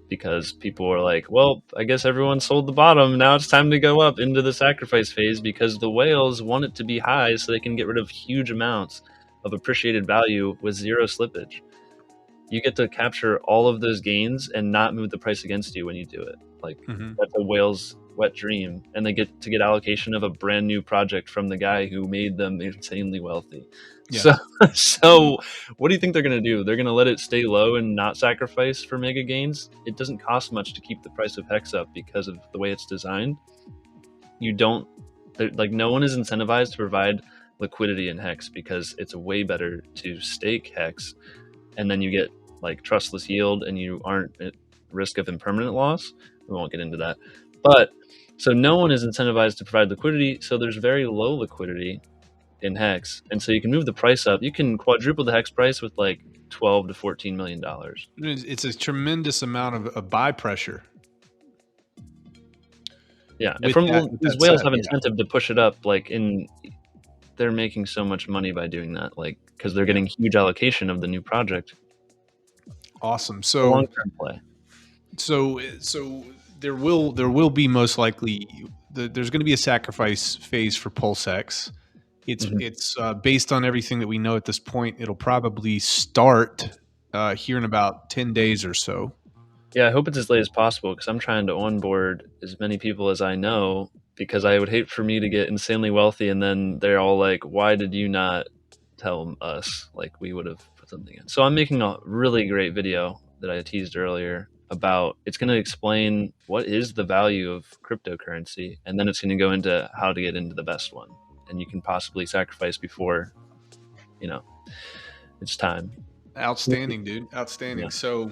[SPEAKER 2] because people were like, well, I guess everyone sold the bottom. Now it's time to go up into the sacrifice phase because the whales want it to be high so they can get rid of huge amounts of appreciated value with zero slippage. You get to capture all of those gains and not move the price against you when you do it. Like that's a whale's wet dream, and they get to get allocation of a brand new project from the guy who made them insanely wealthy. Yeah. So what do you think they're going to do? They're going to let it stay low and not sacrifice for mega gains? It doesn't cost much to keep the price of Hex up because of the way it's designed. No one is incentivized to provide liquidity in Hex because it's way better to stake Hex, and then you get like trustless yield and you aren't at risk of impermanent loss. We won't get into that. But so no one is incentivized to provide liquidity, so there's very low liquidity in Hex, and so you can move the price up. You can quadruple the Hex price with like $12 to $14 million.
[SPEAKER 3] It's a tremendous amount of buy pressure.
[SPEAKER 2] Yeah, and these whales have incentive to push it up. They're making so much money by doing that, like because they're getting huge allocation of the new project.
[SPEAKER 3] Awesome. So
[SPEAKER 2] long-term play.
[SPEAKER 3] So there will be most likely there's going to be a sacrifice phase for Pulsex. It's based on everything that we know at this point. It'll probably start here in about 10 days or so.
[SPEAKER 2] Yeah, I hope it's as late as possible because I'm trying to onboard as many people as I know, because I would hate for me to get insanely wealthy and then they're all like, why did you not tell us? Like we would have put something in. So I'm making a really great video that I teased earlier about, it's going to explain what is the value of cryptocurrency, and then it's going to go into how to get into the best one. And you can possibly sacrifice before, it's time.
[SPEAKER 3] Outstanding, dude. Outstanding. Yeah. So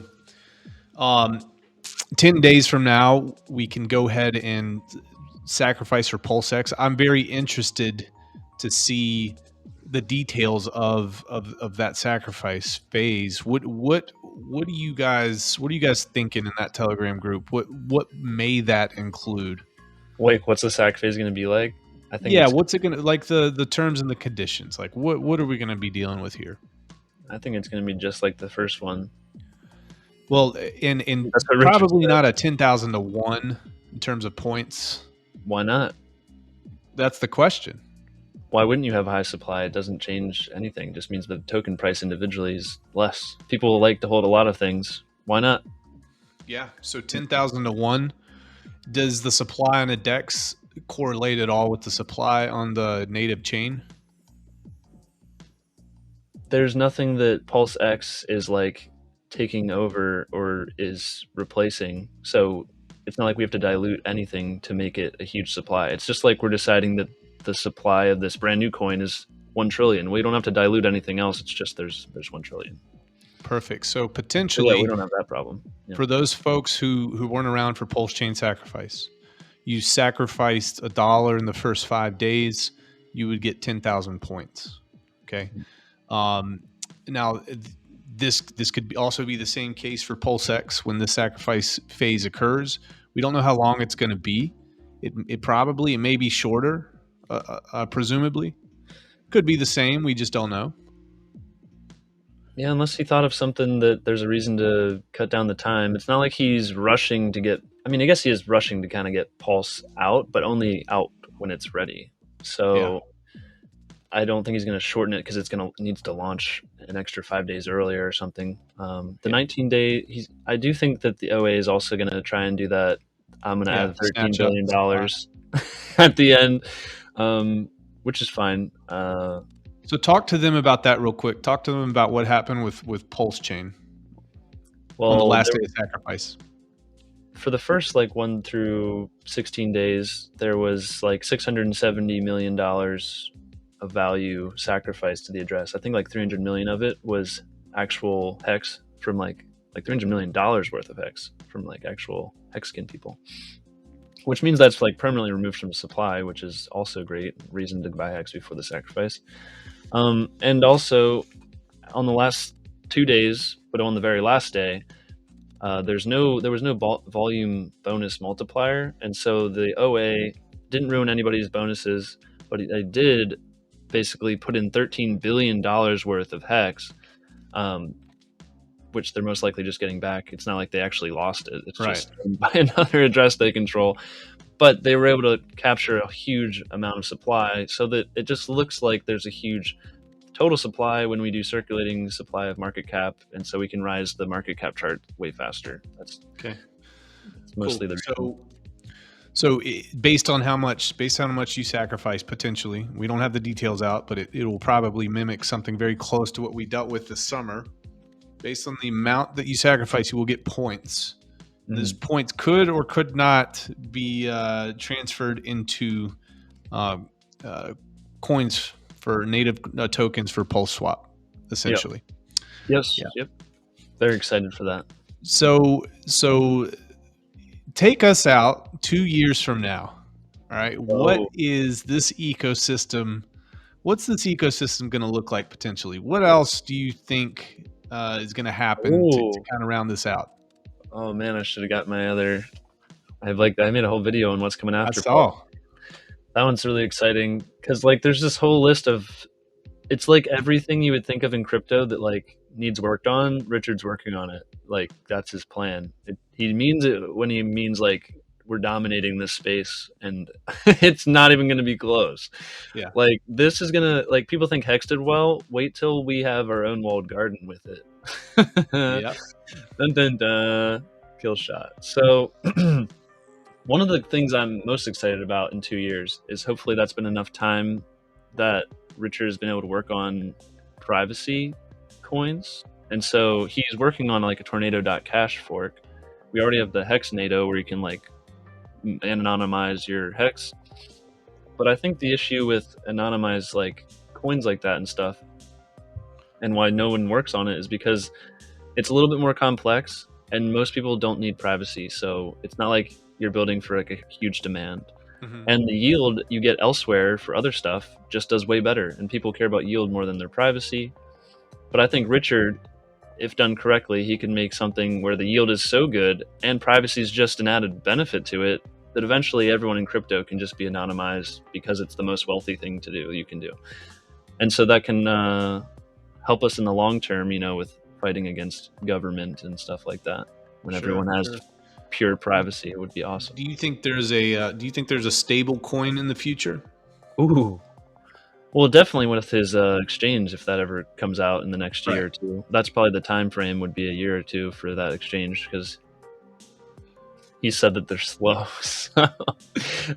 [SPEAKER 3] 10 days from now, we can go ahead and sacrifice for Pulsex. I'm very interested to see the details of that sacrifice phase. What are you guys thinking in that Telegram group? What may that include?
[SPEAKER 2] Wait, what's the sac phase going to be like?
[SPEAKER 3] I think what's it going to like the terms and the conditions? Like what are we going to be dealing with here?
[SPEAKER 2] I think it's going to be just like the first one.
[SPEAKER 3] Well, and probably not a 10,000 to 1 in terms of points.
[SPEAKER 2] Why not?
[SPEAKER 3] That's the question.
[SPEAKER 2] Why wouldn't you have a high supply? It doesn't change anything. It just means the token price individually is less. People like to hold a lot of things. Why not?
[SPEAKER 3] Yeah. So 10,000 to 1. Does the supply on a DEX correlate at all with the supply on the native chain?
[SPEAKER 2] There's nothing that Pulsex is like taking over or is replacing. So it's not like we have to dilute anything to make it a huge supply. It's just like we're deciding that the supply of this brand new coin is 1 trillion. We don't have to dilute anything else. It's just there's 1 trillion.
[SPEAKER 3] Perfect. So potentially
[SPEAKER 2] we don't have that problem.
[SPEAKER 3] Yeah. For those folks who weren't around for Pulsechain sacrifice, you sacrificed $1 in the first 5 days, you would get 10,000 points. Okay. Now this could also be the same case for Pulsex when the sacrifice phase occurs. We don't know how long it's going to be. It may be shorter, presumably. Could be the same. We just don't know.
[SPEAKER 2] Yeah, unless he thought of something that there's a reason to cut down the time. It's not like he's rushing to get, I mean, I guess he is rushing to kind of get Pulse out, but only out when it's ready. So I don't think he's going to shorten it because needs to launch an extra 5 days earlier or something. The 19-day, I do think that the OA is also going to try and do that. I'm going to add $13 billion at the end, which is fine.
[SPEAKER 3] So talk to them about that real quick. Talk to them about what happened with Pulsechain on the last day of sacrifice.
[SPEAKER 2] For the first 1 through 16 days, there was $670 million of value sacrificed to the address. I think 300 million of it was actual hex from like $300 million worth of hex from actual hexkin people, which means that's permanently removed from the supply, which is also great reason to buy hex before the sacrifice. And also on the last 2 days, but on the very last day, there was no volume bonus multiplier, and so the OA didn't ruin anybody's bonuses, but they did basically put in $13 billion worth of hex, which they're most likely just getting back. It's not like they actually lost it. It's just by another address they control. But they were able to capture a huge amount of supply so that it just looks like there's a huge total supply when we do circulating supply of market cap. And so we can rise the market cap chart way faster. That's mostly the reason.
[SPEAKER 3] So based on how much you sacrifice potentially, we don't have the details out, but it will probably mimic something very close to what we dealt with this summer. Based on the amount that you sacrifice, you will get points. These points could or could not be transferred into coins for native tokens for Pulse Swap, essentially.
[SPEAKER 2] Yep. Yep. Very excited for that.
[SPEAKER 3] So take us out 2 years from now. All right. What is this ecosystem? What's this ecosystem going to look like potentially? What else do you think is going to happen to kind of round this out?
[SPEAKER 2] Oh man, I should have got my other. I made a whole video on what's coming after. That one's really exciting because there's this whole list of. It's everything you would think of in crypto that needs worked on. Richard's working on it. That's his plan. He means it when he means we're dominating this space, and it's not even going to be close.
[SPEAKER 3] Yeah.
[SPEAKER 2] This is gonna people think Hex did well. Wait till we have our own walled garden with it.
[SPEAKER 3] Yeah.
[SPEAKER 2] Dun dun dun. Kill shot. So one of the things I'm most excited about in 2 years is hopefully that's been enough time that Richard has been able to work on privacy coins. And so he's working on a tornado.cash fork. We already have the Hex NATO where you can anonymize your Hex. But I think the issue with anonymized coins like that and stuff, and why no one works on it, is because it's a little bit more complex and most people don't need privacy. So it's not like you're building for a huge demand. And the yield you get elsewhere for other stuff just does way better. And people care about yield more than their privacy. But I think Richard, if done correctly, he can make something where the yield is so good and privacy is just an added benefit to it that eventually everyone in crypto can just be anonymized because it's the most wealthy thing to do you can do. And so that can help us in the long term, with fighting against government and stuff like that. When everyone has pure privacy, it would be awesome.
[SPEAKER 3] Do you think there's a stable coin in the future?
[SPEAKER 2] Ooh. Well, definitely with his exchange, if that ever comes out in the next year or two. That's probably the time frame would be a year or two for that exchange, because he said that they're slow. So,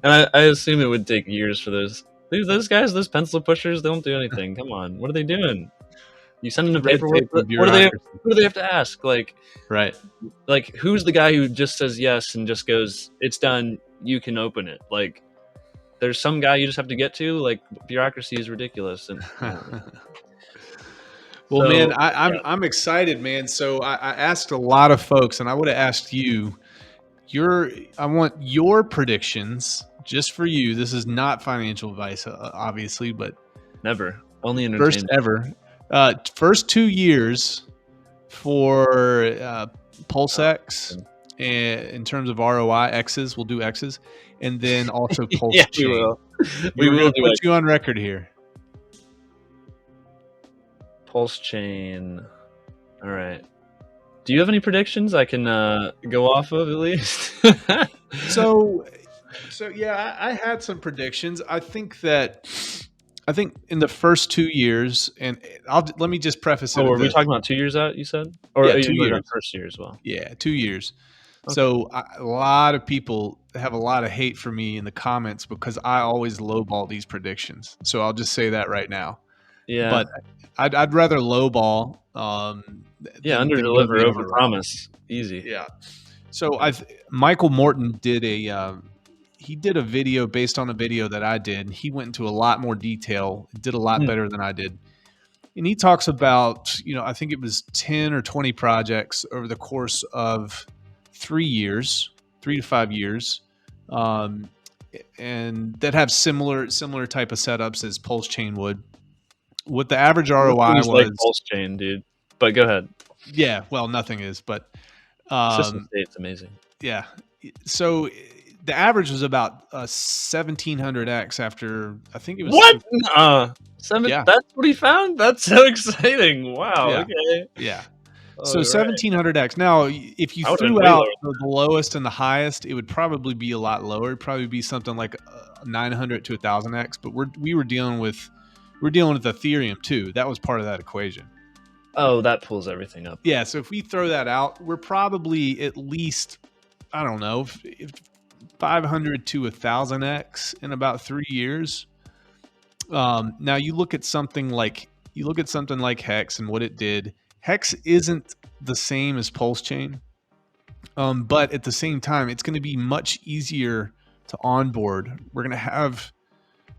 [SPEAKER 2] and I assume it would take years for those guys, those pencil pushers. They don't do anything. Come on, what are they doing? You send them the paperwork. What do they have to ask? Who's the guy who just says yes and just goes, "It's done. You can open it." There's some guy you just have to get to. Bureaucracy is ridiculous. And
[SPEAKER 3] well, man, I'm excited, man. So I asked a lot of folks, and I would have asked you. I want your predictions just for you. This is not financial advice, obviously, but
[SPEAKER 2] never. Only entertainment.
[SPEAKER 3] First ever. First 2 years for Pulsex in terms of ROI, X's. We'll do X's, and then also Pulsechain.
[SPEAKER 2] Yeah, we will.
[SPEAKER 3] We will put you on record here.
[SPEAKER 2] Pulsechain. All right. Do you have any predictions I can go off of at least?
[SPEAKER 3] So yeah, I had some predictions. I think in the first 2 years, and let me just preface it.
[SPEAKER 2] Oh, are we talking about 2 years out? You said, or
[SPEAKER 3] yeah, 2 years.
[SPEAKER 2] First year as well.
[SPEAKER 3] Yeah, 2 years. Okay. So a lot of people have a lot of hate for me in the comments because I always lowball these predictions. So I'll just say that right now.
[SPEAKER 2] Yeah,
[SPEAKER 3] but I'd rather lowball.
[SPEAKER 2] Under deliver, over promise. Easy.
[SPEAKER 3] Yeah. So Michael Morton did a video based on a video that I did. He went into a lot more detail, did a lot better than I did. And he talks about, I think it was 10 or 20 projects over the course of 3 to 5 years, and that have similar type of setups as Pulsechain would. What the average ROI was
[SPEAKER 2] like Pulsechain, dude. But go ahead.
[SPEAKER 3] Yeah, well, nothing is, but
[SPEAKER 2] it's amazing.
[SPEAKER 3] Yeah. So the average was about 1700x after, I think it was
[SPEAKER 2] what?
[SPEAKER 3] Yeah.
[SPEAKER 2] That's what he found? That's so exciting. Wow.
[SPEAKER 3] Yeah.
[SPEAKER 2] Okay.
[SPEAKER 3] Yeah. So 1700x. Now, if you threw out the lowest and the highest, it would probably be a lot lower. It'd probably be something like 900 to 1000x. But we're dealing with Ethereum too. That was part of that equation.
[SPEAKER 2] Oh, that pulls everything up.
[SPEAKER 3] Yeah. So if we throw that out, we're probably at least, I don't know, 500 to 1000x in about 3 years. Now you look at something like Hex and what it did. Hex isn't the same as Pulsechain, but at the same time, it's going to be much easier to onboard. We're going to have,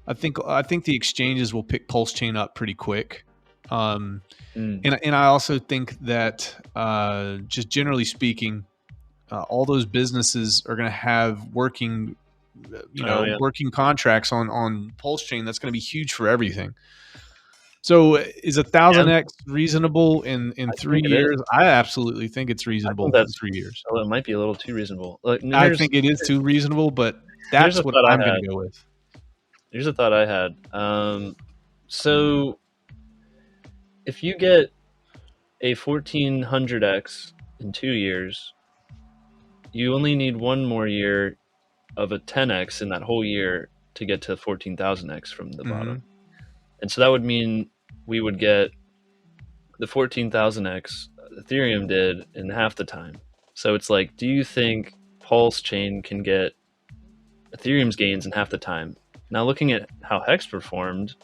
[SPEAKER 3] I think the exchanges will pick Pulsechain up pretty quick, and I also think that just generally speaking, all those businesses are going to have working contracts on Pulsechain. That's going to be huge for everything. So is 1000x reasonable in 3 years? I absolutely think it's reasonable in 3 years.
[SPEAKER 2] Well, it might be a little too reasonable.
[SPEAKER 3] I think it is too reasonable, but that's what I'm going to go with.
[SPEAKER 2] Here's a thought I had. So if you get a 1400x in 2 years, you only need one more year of a 10x in that whole year to get to 14,000x from the bottom. And so that would mean we would get the 14,000x Ethereum did in half the time. So it's like, do you think Pulsechain can get Ethereum's gains in half the time? Now, looking at how Hex performed,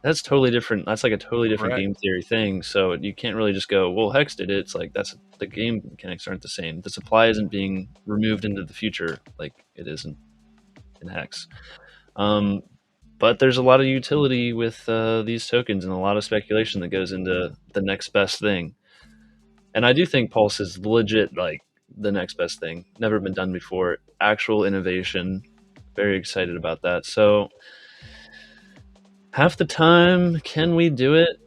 [SPEAKER 2] that's totally different. That's like a totally different game theory thing. So you can't really just go, well, Hex did it. It's like, that's the game mechanics aren't the same. The supply isn't being removed into the future like it isn't in Hex. But there's a lot of utility with these tokens and a lot of speculation that goes into the next best thing. And I do think Pulse is legit like the next best thing. Never been done before. Actual innovation. Very excited about that. So half the time, can we do it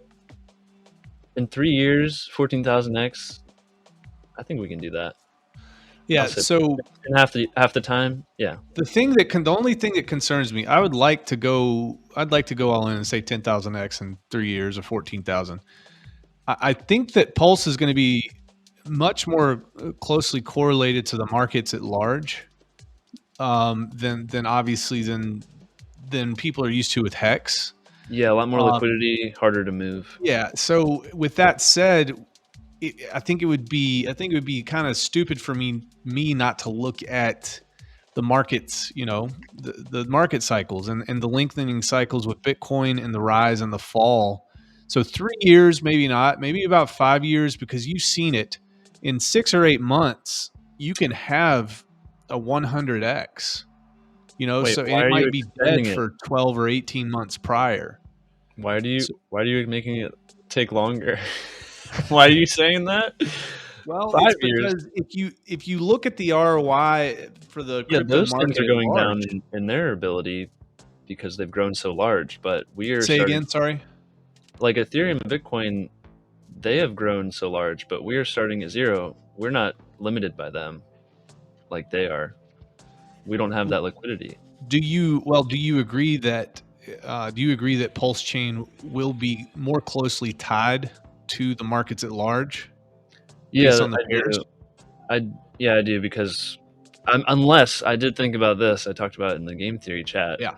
[SPEAKER 2] in 3 years, 14,000x? I think we can do that.
[SPEAKER 3] Yeah. So
[SPEAKER 2] in half the time, yeah.
[SPEAKER 3] The only thing that concerns me, I'd like to go all in and say 10,000x in 3 years or 14,000. I think that Pulse is going to be much more closely correlated to the markets at large than obviously than people are used to with Hex.
[SPEAKER 2] Yeah, a lot more liquidity, harder to move.
[SPEAKER 3] Yeah. So with that said, I think it would be kind of stupid for me not to look at the markets, the market cycles and the lengthening cycles with Bitcoin and the rise and the fall. So 3 years, maybe not, maybe about 5 years, because you've seen it in 6 or 8 months, you can have a 100x,
[SPEAKER 2] Wait,
[SPEAKER 3] so it might be dead for 12 or 18 months prior.
[SPEAKER 2] Why are you making it take longer? Why are you saying that?
[SPEAKER 3] Well, 5 years. Because if you look at the ROI for the crypto
[SPEAKER 2] those
[SPEAKER 3] market
[SPEAKER 2] things are going down in their ability because they've grown so large. But
[SPEAKER 3] again, sorry.
[SPEAKER 2] Like Ethereum and Bitcoin, they have grown so large, but we are starting at zero. We're not limited by them. like they are. We don't have that liquidity.
[SPEAKER 3] Do you agree that Pulsechain will be more closely tied to the markets at large?
[SPEAKER 2] Yeah,
[SPEAKER 3] on the pairs?
[SPEAKER 2] I do, because unless I did think about this, I talked about it in the game theory chat.
[SPEAKER 3] Yeah.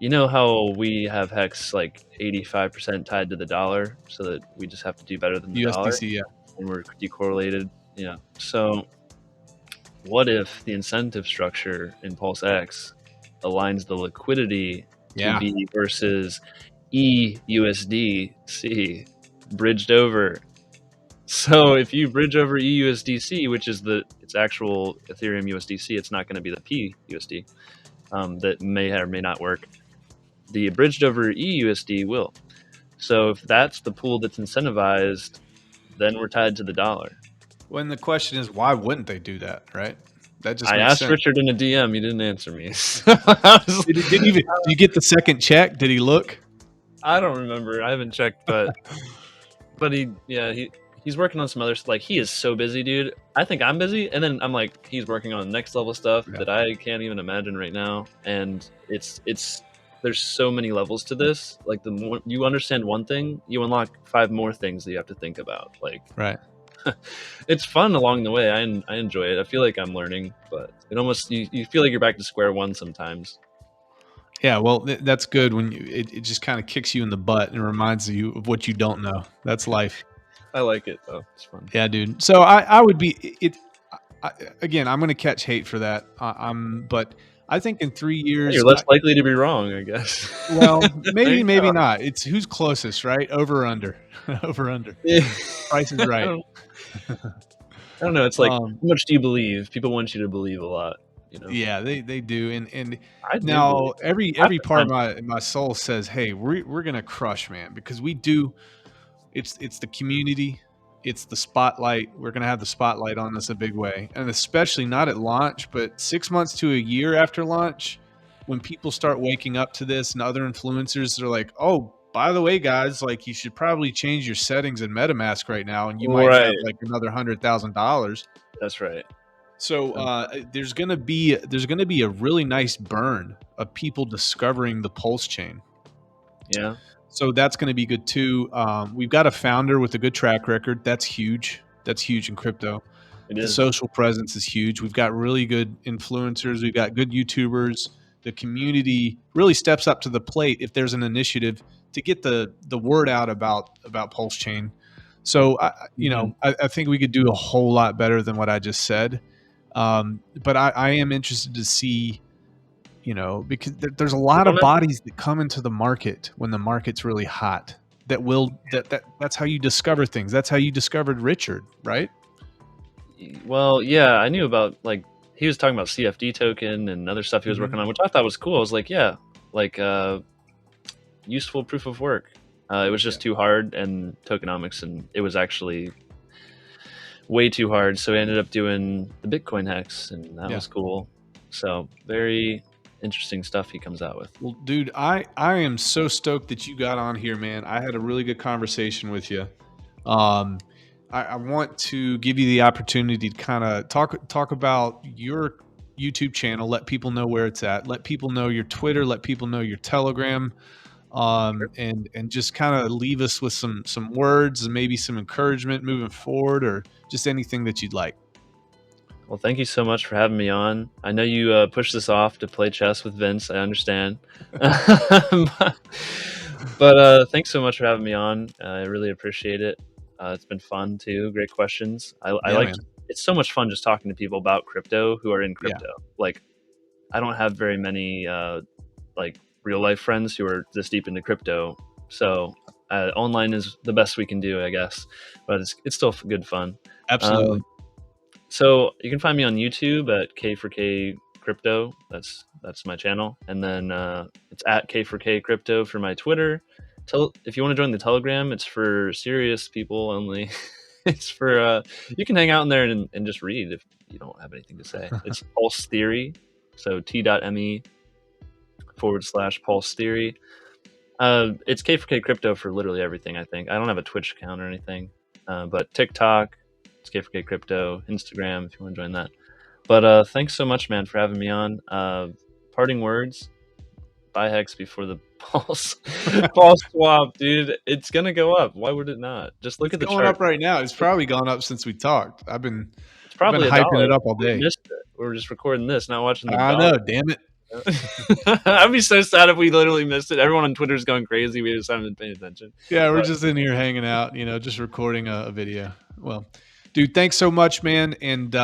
[SPEAKER 2] You know how we have hex like 85% tied to the dollar, so that we just have to do better than the dollar,
[SPEAKER 3] yeah.
[SPEAKER 2] and we're decorrelated. Yeah. So what if the incentive structure in Pulsex aligns the liquidity to be versus EUSDC bridged over? So if you bridge over EUSDC, which is its actual Ethereum USDC, it's not going to be the PUSD that may or may not work. The bridged over EUSD will. So if that's the pool that's incentivized, then we're tied to the dollar.
[SPEAKER 3] When the question is, why wouldn't they do that, right? That just
[SPEAKER 2] I
[SPEAKER 3] makes
[SPEAKER 2] asked
[SPEAKER 3] sense.
[SPEAKER 2] Richard in a DM. He didn't answer me.
[SPEAKER 3] Did you get the second check? Did he look?
[SPEAKER 2] I don't remember. I haven't checked, but he's working on some other stuff. Like, he is so busy, dude. I think I'm busy, and then I'm like, he's working on next level stuff that I can't even imagine right now. And it's there's so many levels to this. Like, the more you understand one thing, you unlock 5 more things that you have to think about. Like,
[SPEAKER 3] right.
[SPEAKER 2] It's fun along the way. I enjoy it. I feel like I'm learning, but it almost you feel like you're back to square one sometimes.
[SPEAKER 3] Yeah, well, that's good when it just kind of kicks you in the butt and reminds you of what you don't know. That's life.
[SPEAKER 2] I like it though. It's fun.
[SPEAKER 3] Yeah, dude. So I would be again. I'm going to catch hate for that. But I think in 3 years
[SPEAKER 2] you're less likely to be wrong, I guess.
[SPEAKER 3] Well, maybe not. It's who's closest, right? Over or under. Over under. Yeah. Price is right.
[SPEAKER 2] I don't know. It's like, how much do you believe? People want you to believe a lot. You know?
[SPEAKER 3] Yeah, they do, and now every part of my soul says, "Hey, we're gonna crush, man," because we do. It's the community, it's the spotlight. We're gonna have the spotlight on us a big way, and especially not at launch, but 6 months to a year after launch, when people start waking up to this, and other influencers are like, "Oh, by the way, guys, like you should probably change your settings in MetaMask right now, and you might have like another $100,000."
[SPEAKER 2] That's right.
[SPEAKER 3] So there's gonna be a really nice burn of people discovering the Pulsechain.
[SPEAKER 2] Yeah.
[SPEAKER 3] So that's going to be good too. We've got a founder with a good track record. That's huge. That's huge in crypto. The social presence is huge. We've got really good influencers. We've got good YouTubers. The community really steps up to the plate if there's an initiative to get the word out about Pulsechain. So I think we could do a whole lot better than what I just said. But I am interested to see, because there's a lot of bodies that come into the market when the market's really hot. That's how you discover things. That's how you discovered Richard, right?
[SPEAKER 2] Well, yeah, I knew about, like, he was talking about CFD token and other stuff he was working on, which I thought was cool. I was like, yeah, like useful proof of work. It was just too hard, and tokenomics, and it was actually way too hard. So we ended up doing the Bitcoin hex, and that was cool. So very interesting stuff he comes out with.
[SPEAKER 3] Well, dude, I am so stoked that you got on here, man. I had a really good conversation with you. I want to give you the opportunity to kind of talk about your YouTube channel, let people know where it's at, let people know your Twitter, let people know your Telegram, and just kind of leave us with some words and maybe some encouragement moving forward, or just anything that you'd like.
[SPEAKER 2] Well, thank you so much for having me on. I know you pushed this off to play chess with Vince. I understand. But thanks so much for having me on. I really appreciate it. It's been fun too. Great questions. I like. It's so much fun just talking to people about crypto who are in crypto. Yeah. Like, I don't have very many like real life friends who are this deep into crypto. So online is the best we can do, I guess. But it's still good fun.
[SPEAKER 3] Absolutely.
[SPEAKER 2] So you can find me on YouTube at K4K Crypto. That's my channel. And then it's at K4K Crypto for my Twitter. If you want to join the Telegram, it's for serious people only. It's for you can hang out in there and just read if you don't have anything to say. It's Pulse Theory, so t.me/Pulse Theory. It's K4K Crypto for literally everything, I think. I don't have a Twitch account or anything, but TikTok, it's K4K Crypto. Instagram, if you want to join that. But thanks so much, man, for having me on. Parting words: buy Hex before the Pulse swap, dude. It's gonna go up. Why would it not? Just look at the chart.
[SPEAKER 3] It's going up right now. It's probably gone up since we talked. It's
[SPEAKER 2] probably
[SPEAKER 3] hyping it up all day.
[SPEAKER 2] We missed it. We're just recording this, not watching the
[SPEAKER 3] I know, damn it.
[SPEAKER 2] I'd be so sad if we literally missed it. Everyone on Twitter is going crazy. We just haven't been paying attention.
[SPEAKER 3] Yeah, we're just in here hanging out, just recording a video. Well, dude, thanks so much, man. And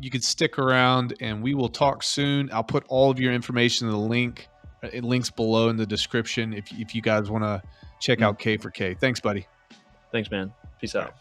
[SPEAKER 3] you can stick around and we will talk soon. I'll put all of your information in the link. It links below in the description if you guys want to check out K4K. Thanks, buddy.
[SPEAKER 2] Thanks, man. Peace out.